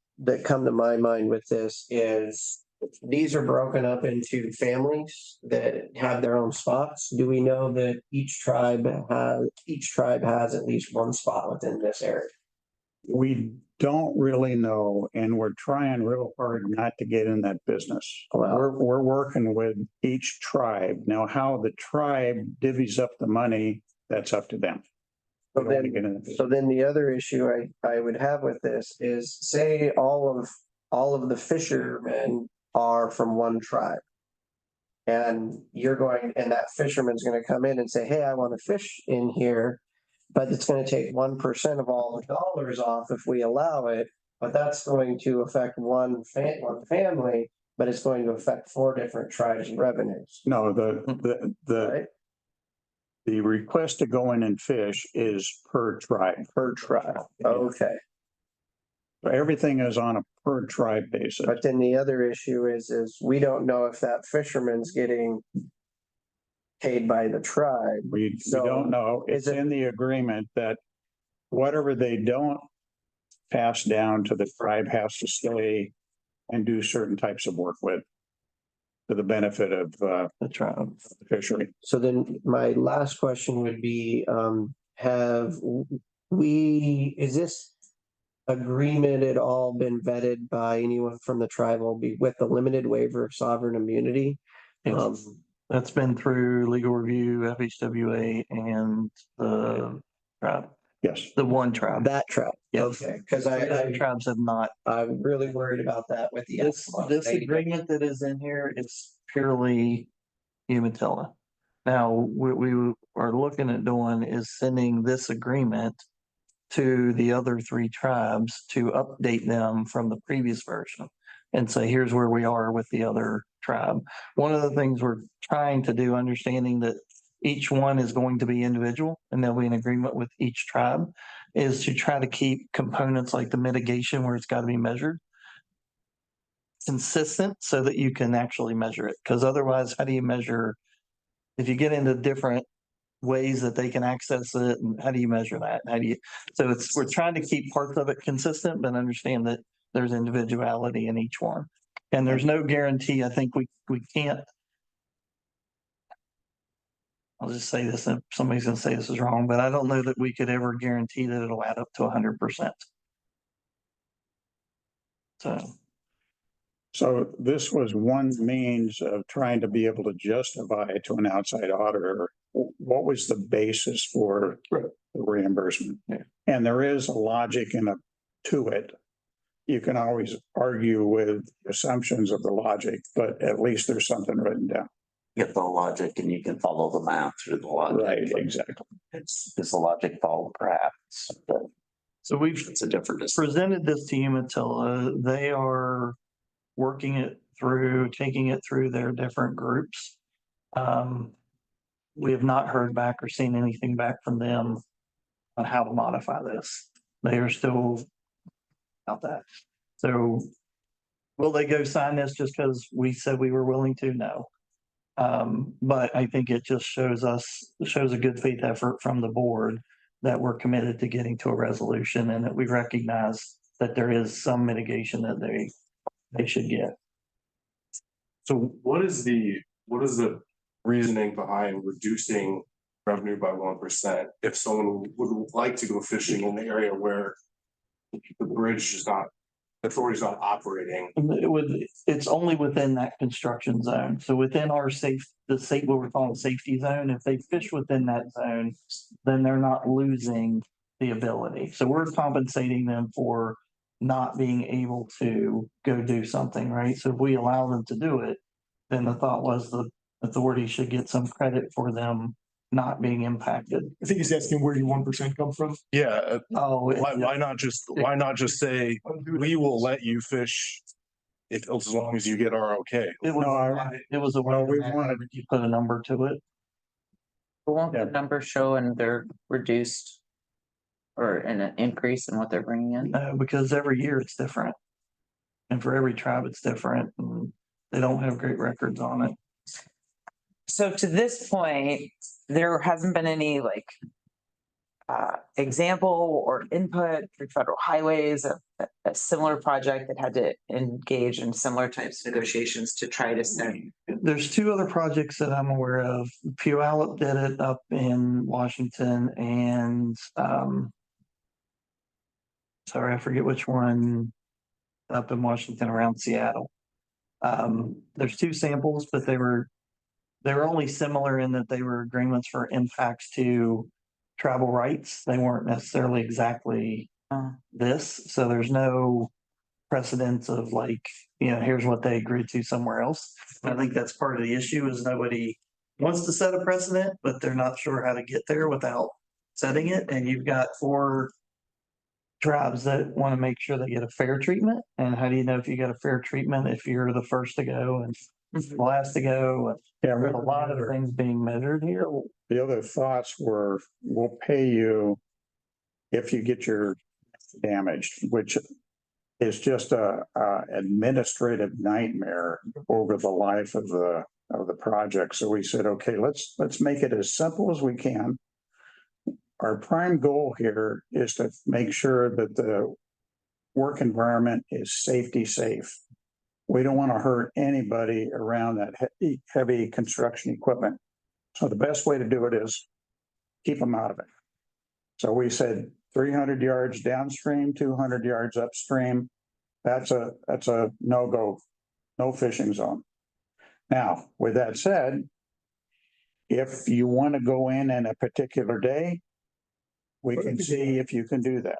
come to my mind with this is these are broken up into families that have their own spots. Do we know that each tribe has at least one spot within this area? We don't really know, and we're trying real hard not to get in that business. Wow. We're working with each tribe. Now, how the tribe divvies up the money, that's up to them. We don't want to get in the business. So then the other issue I would have with this is, say all of the fishermen are from one tribe. And that fisherman's gonna come in and say, hey, I want to fish in here, but it's gonna take 1% of all the dollars off if we allow it. But that's going to affect one family, but it's going to affect 4 different tribes' revenues. No, the request to go in and fish is per tribe. Per tribe, okay. So everything is on a per tribe basis. But then the other issue is we don't know if that fisherman's getting paid by the tribe. We don't know. It's in the agreement that whatever they don't pass down to the tribe has to stay and do certain types of work with, to the benefit of The tribe. the fishery. So then my last question would be, is this agreement at all been vetted by anyone from the tribal with the limited waiver of sovereign immunity? That's been through legal review, FHWA, and the tribe. Yes. The one tribe. That tribe. Yes. Okay, because Other tribes have not. I'm really worried about that with the. This agreement that is in here is purely Umatilla. Now, what we are looking at doing is sending this agreement to the other 3 tribes to update them from the previous version and say, here's where we are with the other tribe. One of the things we're trying to do, understanding that each one is going to be individual and there'll be an agreement with each tribe, is to try to keep components like the mitigation where it's got to be measured consistent so that you can actually measure it. Because otherwise, how do you measure? If you get into different ways that they can access it, and how do you measure that? We're trying to keep parts of it consistent, but understand that there's individuality in each one. And there's no guarantee. I think we can't. I'll just say this, and somebody's gonna say this is wrong, but I don't know that we could ever guarantee that it'll add up to 100%. So this was one means of trying to be able to justify to an outside auditor, what was the basis for the reimbursement? And there is a logic to it. You can always argue with assumptions of the logic, but at least there's something written down. Get the logic and you can follow the math through the logic. Right, exactly. Does the logic follow perhaps? But So we've it's a different discussion. presented this to Umatilla. They are working it through, taking it through their different groups. We have not heard back or seen anything back from them on how to modify this. They are still about that. So will they go sign this just because we said we were willing to? No. But I think it just shows a good faith effort from the board that we're committed to getting to a resolution and that we recognize that there is some mitigation that they should get. So what is the reasoning behind reducing revenue by 1% if someone would like to go fishing in the area where the bridge is not, the authority is not operating? It's only within that construction zone. So within our what we're calling safety zone, if they fish within that zone, then they're not losing the ability. So we're compensating them for not being able to go do something, right? So if we allow them to do it, then the thought was the authority should get some credit for them not being impacted. I think he's asking where your 1% come from. Yeah. Why not just say we will let you fish as long as you get our okay? It was a way we wanted to put a number to it. But won't the numbers show and they're reduced or an increase in what they're bringing in? No, because every year it's different. And for every tribe, it's different. And they don't have great records on it. So to this point, there hasn't been any example or input through federal highways, a similar project that had to engage in similar types of negotiations to try to study. There's two other projects that I'm aware of. Puyallup did it up in Washington and sorry, I forget which one up in Washington around Seattle. There's two samples, but they were only similar in that they were agreements for impacts to travel rights. They weren't necessarily exactly this. So there's no precedence of here's what they agreed to somewhere else. And I think that's part of the issue is nobody wants to set a precedent, but they're not sure how to get there without setting it. And you've got 4 tribes that want to make sure they get a fair treatment. And how do you know if you get a fair treatment if you're the first to go and the last to go? Yeah, there's a lot of things being measured here. The other thoughts were, we'll pay you if you get your damaged, which is just a administrative nightmare over the life of the project. So we said, okay, let's make it as simple as we can. Our prime goal here is to make sure that the work environment is safety safe. We don't want to hurt anybody around that heavy construction equipment. So the best way to do it is keep them out of it. So we said 300 yards downstream, 200 yards upstream. That's a no-go, no fishing zone. Now, with that said, if you want to go in a particular day, we can see if you can do that.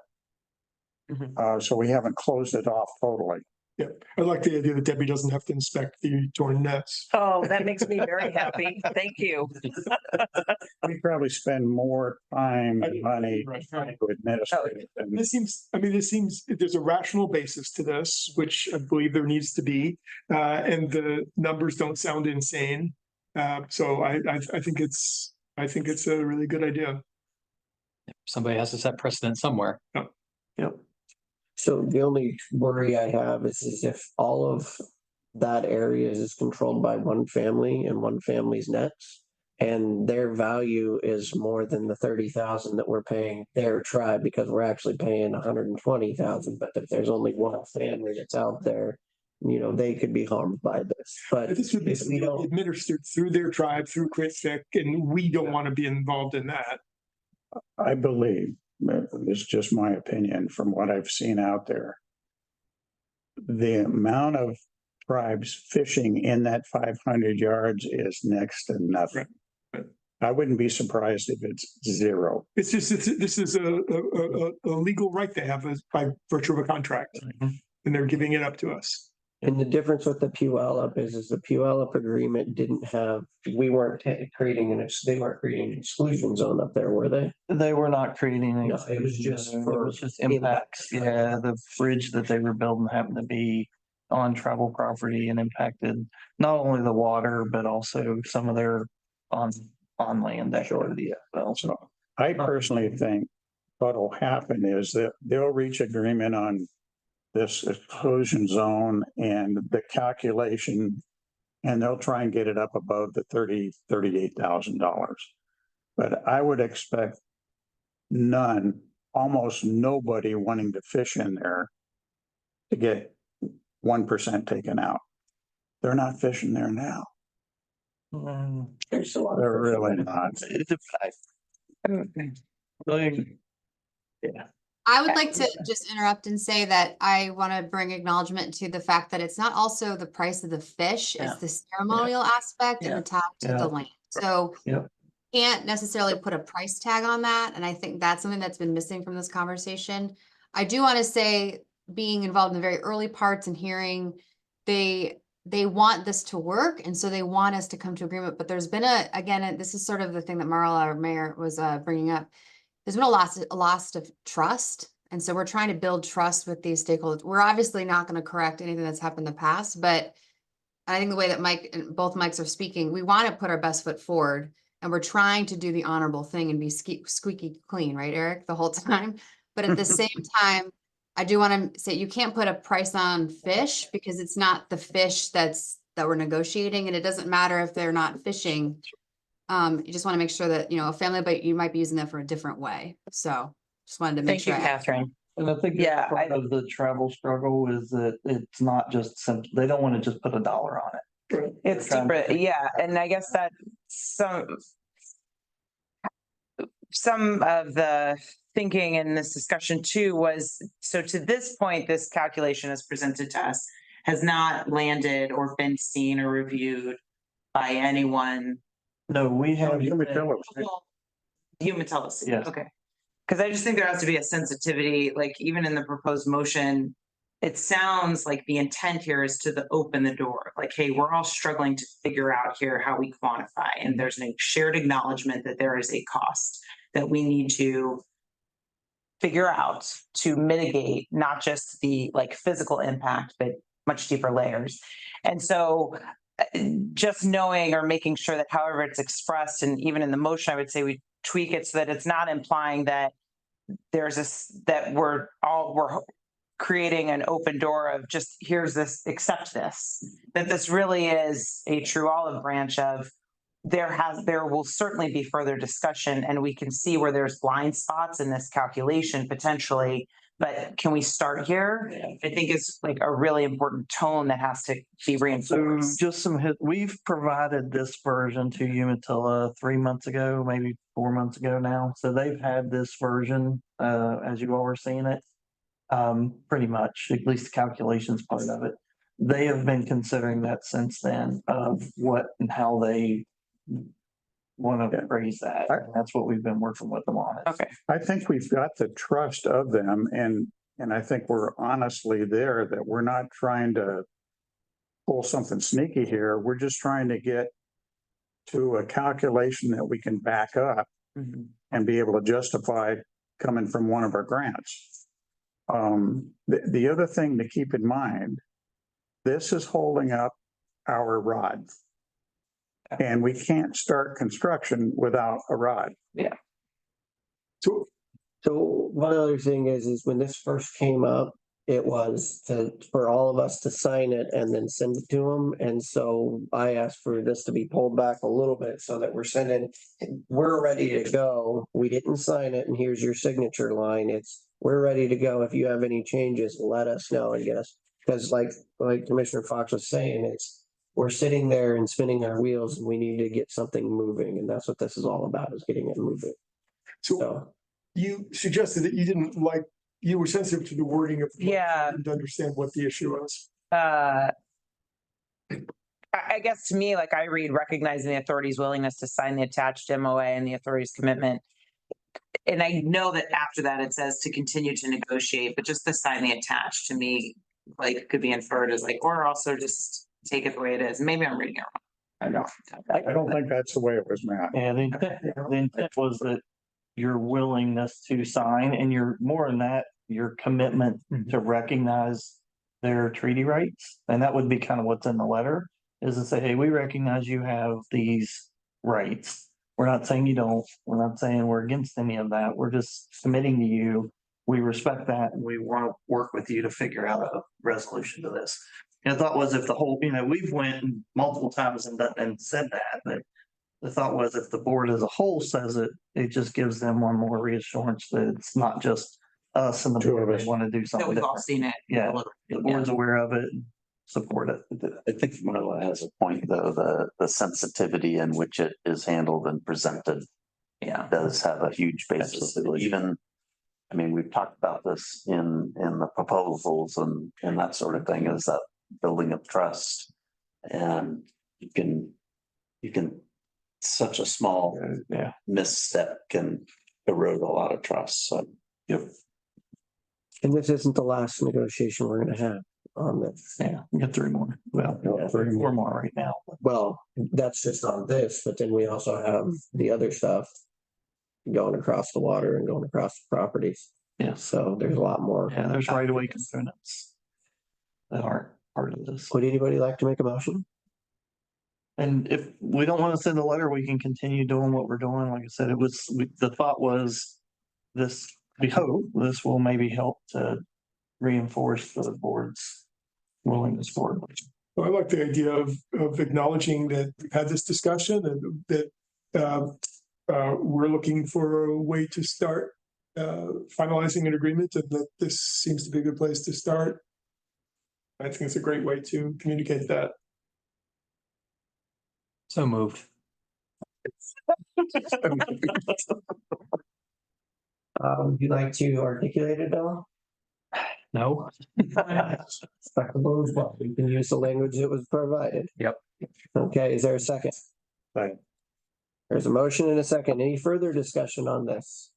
So we haven't closed it off totally. Yeah, I like the idea that Debbie doesn't have to inspect the torn nets. Oh, that makes me very happy. Thank you. We probably spend more time and money trying to administrate it. And This seems, there's a rational basis to this, which I believe there needs to be. And the numbers don't sound insane. So I think it's a really good idea. Somebody has to set precedent somewhere. Yep. So the only worry I have is if all of that area is controlled by one family and one family's nets, and their value is more than the 30,000 that we're paying their tribe because we're actually paying 120,000. But if there's only one family that's out there, they could be harmed by this. But this would be administered through their tribe, through CritFic, and we don't want to be involved in that. I believe, this is just my opinion from what I've seen out there, the amount of tribes fishing in that 500 yards is next to nothing. I wouldn't be surprised if it's zero. It's just, this is a legal right they have by virtue of a contract. And they're giving it up to us. And the difference with the Puyallup is the Puyallup agreement didn't have, we weren't creating they weren't creating an exclusion zone up there, were they? They were not creating. No, it was just It for was just impacts. Yeah, the bridge that they were building happened to be on tribal property and impacted not only the water, but also some of their on land activity as well. So I personally think what'll happen is that they'll reach agreement on this exclusion zone and the calculation, and they'll try and get it up above the $38,000. But I would expect almost nobody wanting to fish in there to get 1% taken out. They're not fishing there now. There's a lot. They're really not. Yeah. I would like to just interrupt and say that I want to bring acknowledgement to the fact that it's not also the price of the fish, it's the ceremonial aspect and attached to the land. So can't necessarily put a price tag on that. And I think that's something that's been missing from this conversation. I do want to say, being involved in the very early parts and hearing they want this to work. And so they want us to come to agreement, but there's been again, this is sort of the thing that Marla, our mayor, was bringing up. There's been a loss of trust. And so we're trying to build trust with these stakeholders. We're obviously not going to correct anything that's happened in the past, but I think the way that Mike and both Mikes are speaking, we want to put our best foot forward, and we're trying to do the honorable thing and be squeaky clean, right, Eric, the whole time. But at the same time, I do want to say you can't put a price on fish because it's not the fish that we're negotiating, and it doesn't matter if they're not fishing. You just want to make sure that, a family, but you might be using that for a different way. So just wanted to make sure. Thank you, Catherine. And I think part of the travel struggle is that it's not just simple. They don't want to just put $1 on it. It's different. Yeah. And I guess that some of the thinking in this discussion too was, so to this point, this calculation as presented to us has not landed or been seen or reviewed by anyone. No, we have. You tell us. Yes. Okay. Because I just think there has to be a sensitivity, like even in the proposed motion, it sounds like the intent here is to open the door. Like, hey, we're all struggling to figure out here how we quantify. And there's a shared acknowledgement that there is a cost that we need to figure out to mitigate not just the physical impact, but much deeper layers. And so just knowing or making sure that however it's expressed, and even in the motion, I would say we tweak it so that it's not implying that that we're creating an open door of just here's this, accept this, that this really is a true olive branch of there will certainly be further discussion, and we can see where there's blind spots in this calculation potentially, but can we start here? I think it's a really important tone that has to be reinforced. So just we've provided this version to Umatilla 3 months ago, maybe 4 months ago now. So they've had this version, as you all were seeing it, pretty much, at least the calculations part of it. They have been considering that since then of what and how they want to phrase that. That's what we've been working with them on. Okay. I think we've got the trust of them, and I think we're honestly there that we're not trying to pull something sneaky here. We're just trying to get to a calculation that we can back up and be able to justify coming from one of our grants. The other thing to keep in mind, this is holding up our rod. And we can't start construction without a rod. Yeah. So one other thing is when this first came up, it was for all of us to sign it and then send it to them. And so I asked for this to be pulled back a little bit so that we're ready to go. We didn't sign it, and here's your signature line. We're ready to go. If you have any changes, let us know, I guess. Because like Commissioner Fox was saying, we're sitting there and spinning our wheels, and we need to get something moving. And that's what this is all about, is getting it moving. So you suggested that you didn't like you were sensitive to the wording of. Yeah. To understand what the issue was. I guess to me, like I read recognizing the authority's willingness to sign the attached MOA and the authority's commitment. And I know that after that, it says to continue to negotiate, but just to sign the attached to me, like could be inferred as like, or also just take it the way it is. Maybe I'm reading it wrong. I don't think that's the way it was meant. And the intent was that your willingness to sign and your more than that, your commitment to recognize their treaty rights. And that would be kind of what's in the letter is to say, hey, we recognize you have these rights. We're not saying you don't. We're not saying we're against any of that. We're just committing to you. We respect that. And we want to work with you to figure out a resolution to this. And the thought was if the whole, we've went multiple times and said that, but the thought was if the board as a whole says it, it just gives them one more reassurance that it's not just us and the board that want to do something. That we've all different. seen it. Yeah, the board's aware of it, support it. I think Marla has a point though, the sensitivity in which it is handled and presented. Yeah. Does have a huge basis. Absolutely. Even, I mean, we've talked about this in the proposals and that sort of thing, is that building of trust. And you can, such a small misstep can erode a lot of trust. So, yep. And this isn't the last negotiation we're gonna have on this. Yeah, we got 3 more. Well, 4 more right now. Well, that's just on this, but then we also have the other stuff going across the water and going across the properties. Yeah. So there's a lot more. Yeah, there's right away components that aren't part of this. Would anybody like to make a motion? And if we don't want to send a letter, we can continue doing what we're doing. Like I said, the thought was this, we hope this will maybe help to reinforce the board's willingness for it. Well, I like the idea of acknowledging that we've had this discussion and that we're looking for a way to start finalizing an agreement, and that this seems to be a good place to start. I think it's a great way to communicate that. So moved. Would you like to articulate it, Bill? No. Well, we can use the language that was provided. Yep. Okay, is there a second? Right. There's a motion and a second. Any further discussion on this?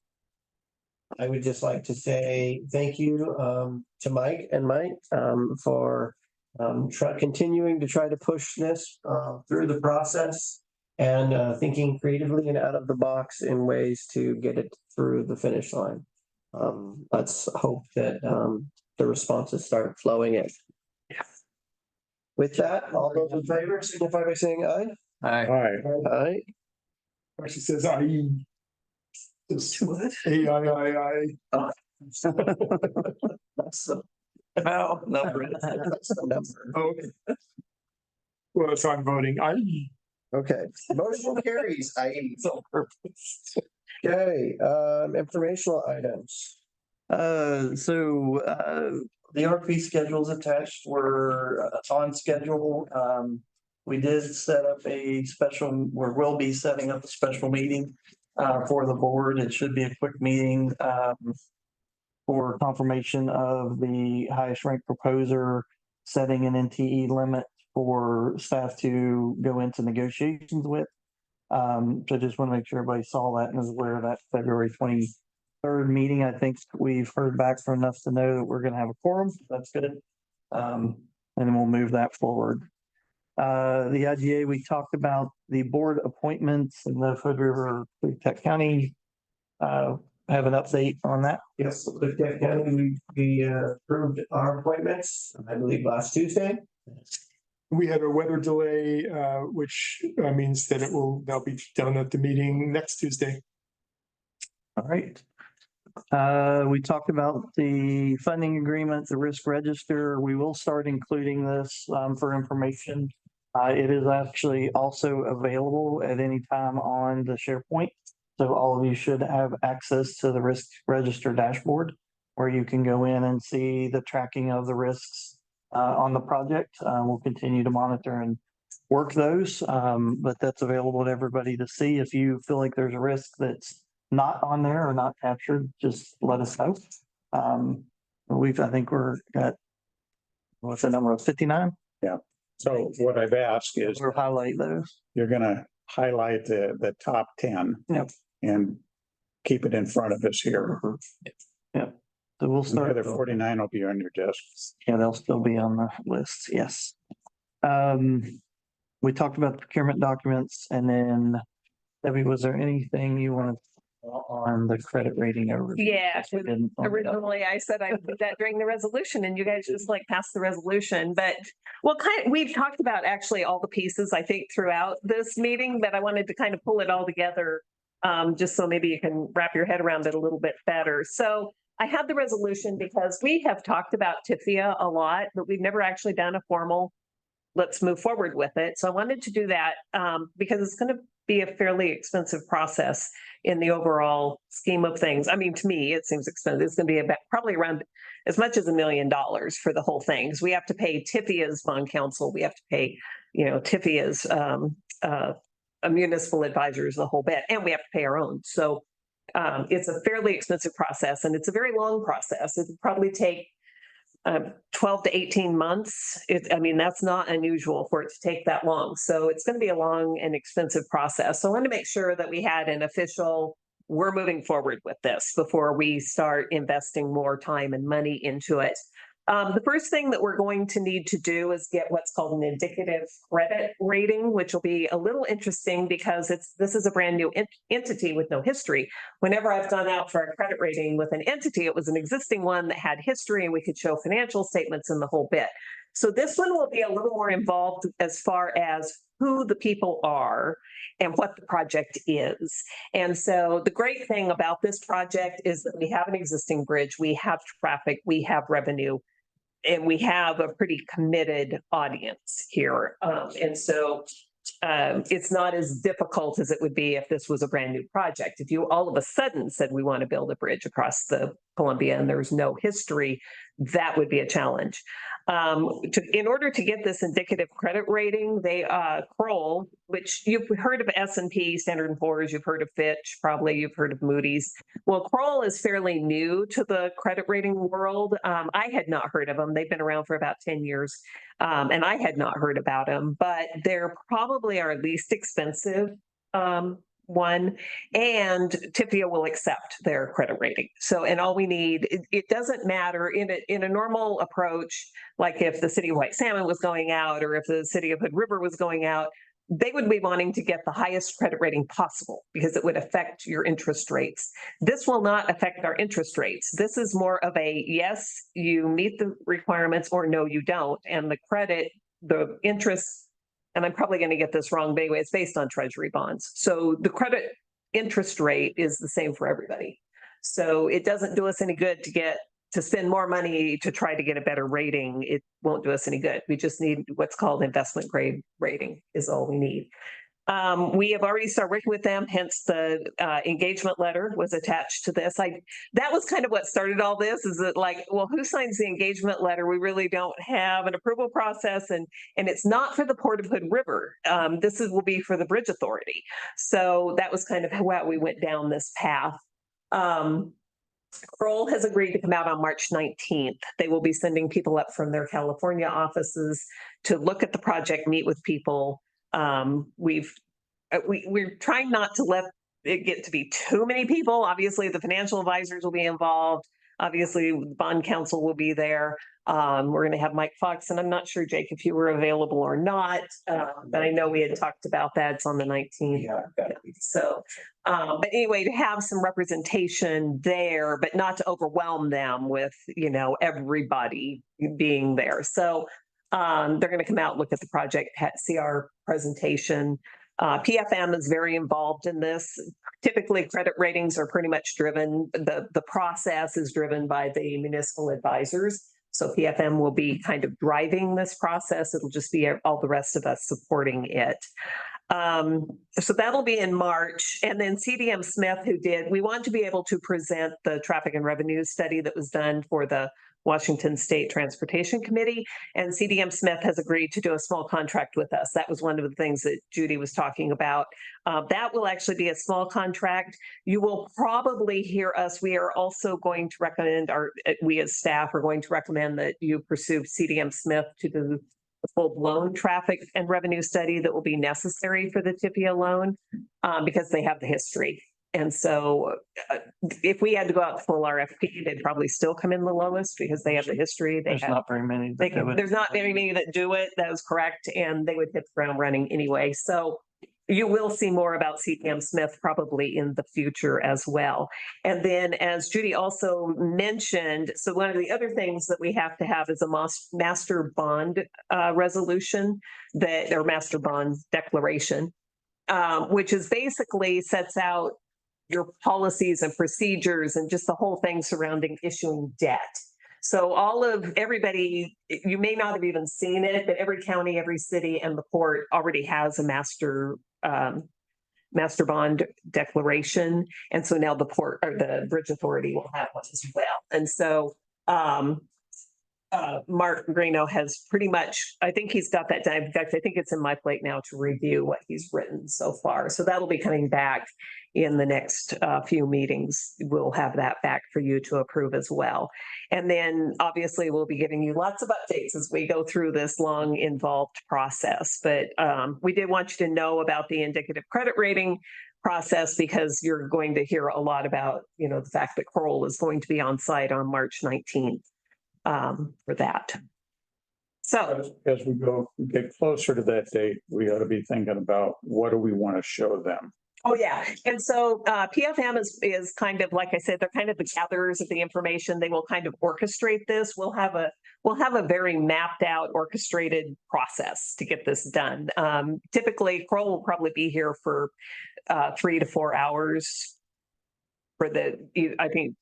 I would just like to say thank you to Mike for continuing to try to push this through the process and thinking creatively and out of the box in ways to get it through the finish line. Let's hope that the responses start flowing in. With that, all those in favor signify by saying aye. Aye. Aye. Or she says, I. A-I-I-I. That's the No. that's the number. Okay. Well, so I'm voting aye. Okay, motion carries. Okay, informational items. The RP schedules attached were on schedule. We did set up a special, or will be setting up a special meeting for the board. It should be a quick meeting for confirmation of the highest ranked proposer, setting an NTE limit for staff to go into negotiations with. So just want to make sure everybody saw that and is aware of that February 23rd meeting. I think we've heard back from enough to know that we're going to have a quorum. That's good. And then we'll move that forward. The IGA, we talked about the board appointments in the Hood River Tech County. Have an update on that. Yes, the Tech County, we approved our appointments, I believe last Tuesday. We had a weather delay, which means that it will now be done at the meeting next Tuesday. All right. We talked about the funding agreement, the risk register. We will start including this for information. It is actually also available at any time on the SharePoint. So all of you should have access to the risk register dashboard where you can go in and see the tracking of the risks on the project. We'll continue to monitor and work those, but that's available to everybody to see. If you feel like there's a risk that's not on there or not captured, just let us know. I think we're at, what's the number of 59? Yeah. So what I've asked is We'll highlight those. you're gonna highlight the top 10. Yep. And keep it in front of us here. Yep. So we'll The start. other 49 will be on your desk. Yeah, they'll still be on the list. Yes. We talked about the procurement documents, and then Debbie, was there anything you wanted on the credit rating overview? Yeah, We didn't bump it up. originally I said I would do that during the resolution and you guys just like passed the resolution, but well, we've talked about actually all the pieces, I think, throughout this meeting, but I wanted to kind of pull it all together just so maybe you can wrap your head around it a little bit better. So I had the resolution because we have talked about TIFIA a lot, but we've never actually done a formal, let's move forward with it. So I wanted to do that because it's going to be a fairly expensive process in the overall scheme of things. I mean, to me, it seems expensive. It's going to be about probably around as much as $1 million for the whole thing. Because we have to pay TIFIA's bond counsel. We have to pay, TIFIA's municipal advisors, the whole bit, and we have to pay our own. So it's a fairly expensive process, and it's a very long process. It would probably take 12 to 18 months. That's not unusual for it to take that long. So it's going to be a long and expensive process. So I wanted to make sure that we had an official, we're moving forward with this before we start investing more time and money into it. The first thing that we're going to need to do is get what's called an indicative credit rating, which will be a little interesting because this is a brand new entity with no history. Whenever I've gone out for a credit rating with an entity, it was an existing one that had history and we could show financial statements and the whole bit. So this one will be a little more involved as far as who the people are and what the project is. And so the great thing about this project is that we have an existing bridge, we have traffic, we have revenue, and we have a pretty committed audience here. And so it's not as difficult as it would be if this was a brand new project. If you all of a sudden said we want to build a bridge across the Columbia and there's no history, that would be a challenge. In order to get this indicative credit rating, they Kroll, which you've heard of S&P, Standard & Poor's, you've heard of Fitch, probably you've heard of Moody's. Well, Kroll is fairly new to the credit rating world. I had not heard of them. They've been around for about 10 years, and I had not heard about them, but they're probably our least expensive one, and TIFIA will accept their credit rating. So, and all we need, it doesn't matter in a normal approach, like if the city of White Salmon was going out or if the city of Hood River was going out, they would be wanting to get the highest credit rating possible because it would affect your interest rates. This will not affect our interest rates. This is more of a, yes, you meet the requirements, or no, you don't. And the interest, and I'm probably going to get this wrong, but anyway, it's based on treasury bonds. So the credit interest rate is the same for everybody. So it doesn't do us any good to spend more money to try to get a better rating. It won't do us any good. We just need what's called investment grade rating is all we need. We have already started working with them, hence the engagement letter was attached to this. That was kind of what started all this, is that like, well, who signs the engagement letter? We really don't have an approval process, and it's not for the Port of Hood River. This will be for the Bridge Authority. So that was kind of how we went down this path. Kroll has agreed to come out on March 19th. They will be sending people up from their California offices to look at the project, meet with people. We're trying not to let it get to be too many people. Obviously, the financial advisors will be involved. Obviously, the bond counsel will be there. We're going to have Mike Fox, and I'm not sure, Jake, if you were available or not, but I know we had talked about that. It's on the 19th. Yeah. So, but anyway, to have some representation there, but not to overwhelm them with, everybody being there. So they're going to come out, look at the project, see our presentation. PFM is very involved in this. Typically, credit ratings are pretty much driven, the process is driven by the municipal advisors. So PFM will be kind of driving this process. It'll just be all the rest of us supporting it. So that'll be in March. And then CDM Smith, we want to be able to present the traffic and revenue study that was done for the Washington State Transportation Committee, and CDM Smith has agreed to do a small contract with us. That was one of the things that Judy was talking about. That will actually be a small contract. You will probably hear us. We are also going to recommend, we as staff are going to recommend that you pursue CDM Smith to do the full-blown traffic and revenue study that will be necessary for the TIPIA loan because they have the history. And so if we had to go out full RFP, they'd probably still come in the lowest because they have the history. There's not very many. There's not very many that do it. That is correct. And they would hit the ground running anyway. So you will see more about CDM Smith probably in the future as well. And then as Judy also mentioned, so one of the other things that we have to have is a master bond resolution or master bond declaration, which is basically sets out your policies and procedures and just the whole thing surrounding issuing debt. So everybody, you may not have even seen it, but every county, every city, and the port already has a master bond declaration. And so now the port or the Bridge Authority will have one as well. And so Mark Greeno has pretty much, I think he's got that done. In fact, I think it's in my plate now to review what he's written so far. So that'll be coming back in the next few meetings. We'll have that back for you to approve as well. And then obviously we'll be giving you lots of updates as we go through this long involved process. But we did want you to know about the indicative credit rating process because you're going to hear a lot about, the fact that Kroll is going to be on site on March 19th. For that. So as we get closer to that date, we ought to be thinking about what do we want to show them. Oh, yeah. And so PFM is kind of, like I said, they're kind of the gatherers of the information. They will kind of orchestrate this. We'll have a very mapped out, orchestrated process to get this done. Typically, Kroll will probably be here for 3 to 4 hours for I think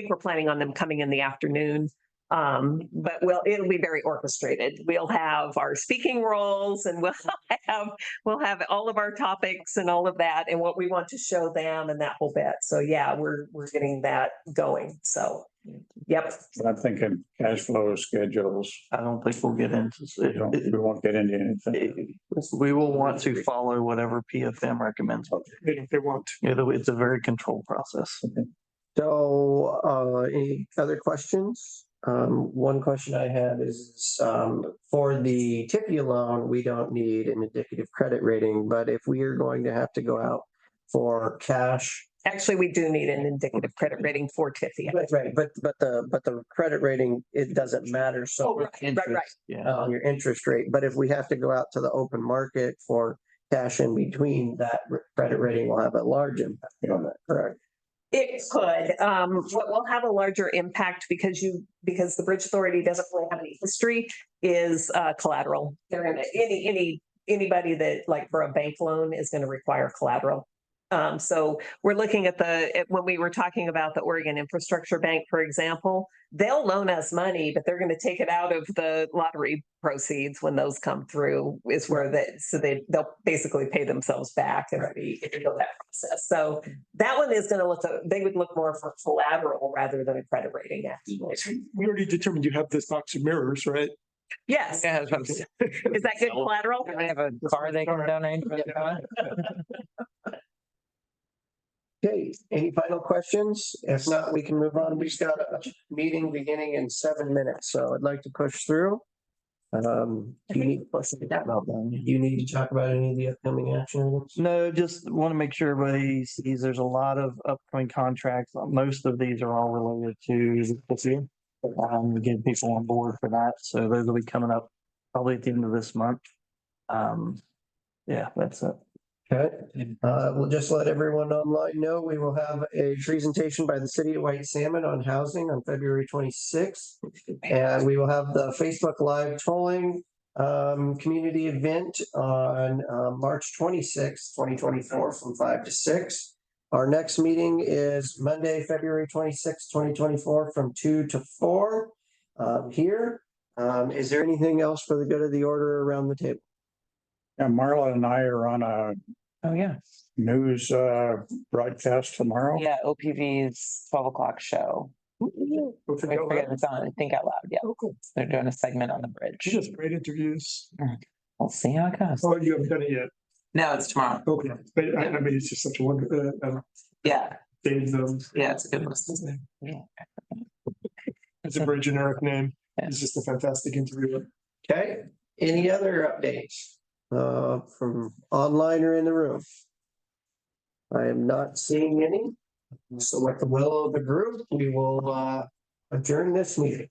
we're planning on them coming in the afternoon. But it'll be very orchestrated. We'll have our speaking roles and we'll have all of our topics and all of that and what we want to show them and that whole bit. So yeah, we're getting that going. So yep. I'm thinking cash flow schedules. I don't think we'll get into it. We won't get into anything. We will want to follow whatever PFM recommends. If they want. It's a very controlled process. Okay. So any other questions? One question I had is for the TIPIA loan, we don't need an indicative credit rating, but if we are going to have to go out for cash. Actually, we do need an indicative credit rating for TIPIA. Right. But the credit rating, it doesn't matter. So right. Yeah. Your interest rate. But if we have to go out to the open market for cash in between, that credit rating will have a large impact on that, correct? It could. What will have a larger impact because the Bridge Authority doesn't really have any history is collateral. They're gonna anybody that like for a bank loan is going to require collateral. So we're looking at when we were talking about the Oregon Infrastructure Bank, for example, they'll loan us money, but they're going to take it out of the lottery proceeds when those come through is where they'll basically pay themselves back and go that process. So that one is going to they would look more for collateral rather than a credit rating. Actually. We already determined you have this box of mirrors, right? Yes. Yeah, is that good collateral? I have a car they can donate. Okay, any final questions? If not, we can move on. We've got a meeting beginning in 7 minutes, so I'd like to push through. Do you need to talk about any of the upcoming action items? No, just want to make sure everybody sees there's a lot of upcoming contracts. Most of these are all related to this year. We get people on board for that. So those will be coming up probably at the end of this month. Yeah, that's it. Okay, we'll just let everyone online know we will have a presentation by the City of White Salmon on housing on February 26th. And we will have the Facebook Live tolling community event on March 26th, 2024 from 5 to 6. Our next meeting is Monday, February 26th, 2024 from 2 to 4 here. Is there anything else for the good of the order around the table? Yeah, Marla and I are on a news broadcast tomorrow. Yeah, OPV's 12 o'clock show. Go I figure out forget what- it's on, Think Out Loud, yeah. Oh, cool. They're doing a segment on the bridge. Just great interviews. We'll see how it goes. Oh, you haven't done it yet. No, it's tomorrow. Okay, but I mean, it's just such a wonderful, Yeah, Dave, yeah, it's a good one. Yeah. it's a very generic name. He's just a fantastic interviewer. Okay, any other updates from online or in the room? I am not seeing any. So with the will of the group, we will adjourn this meeting.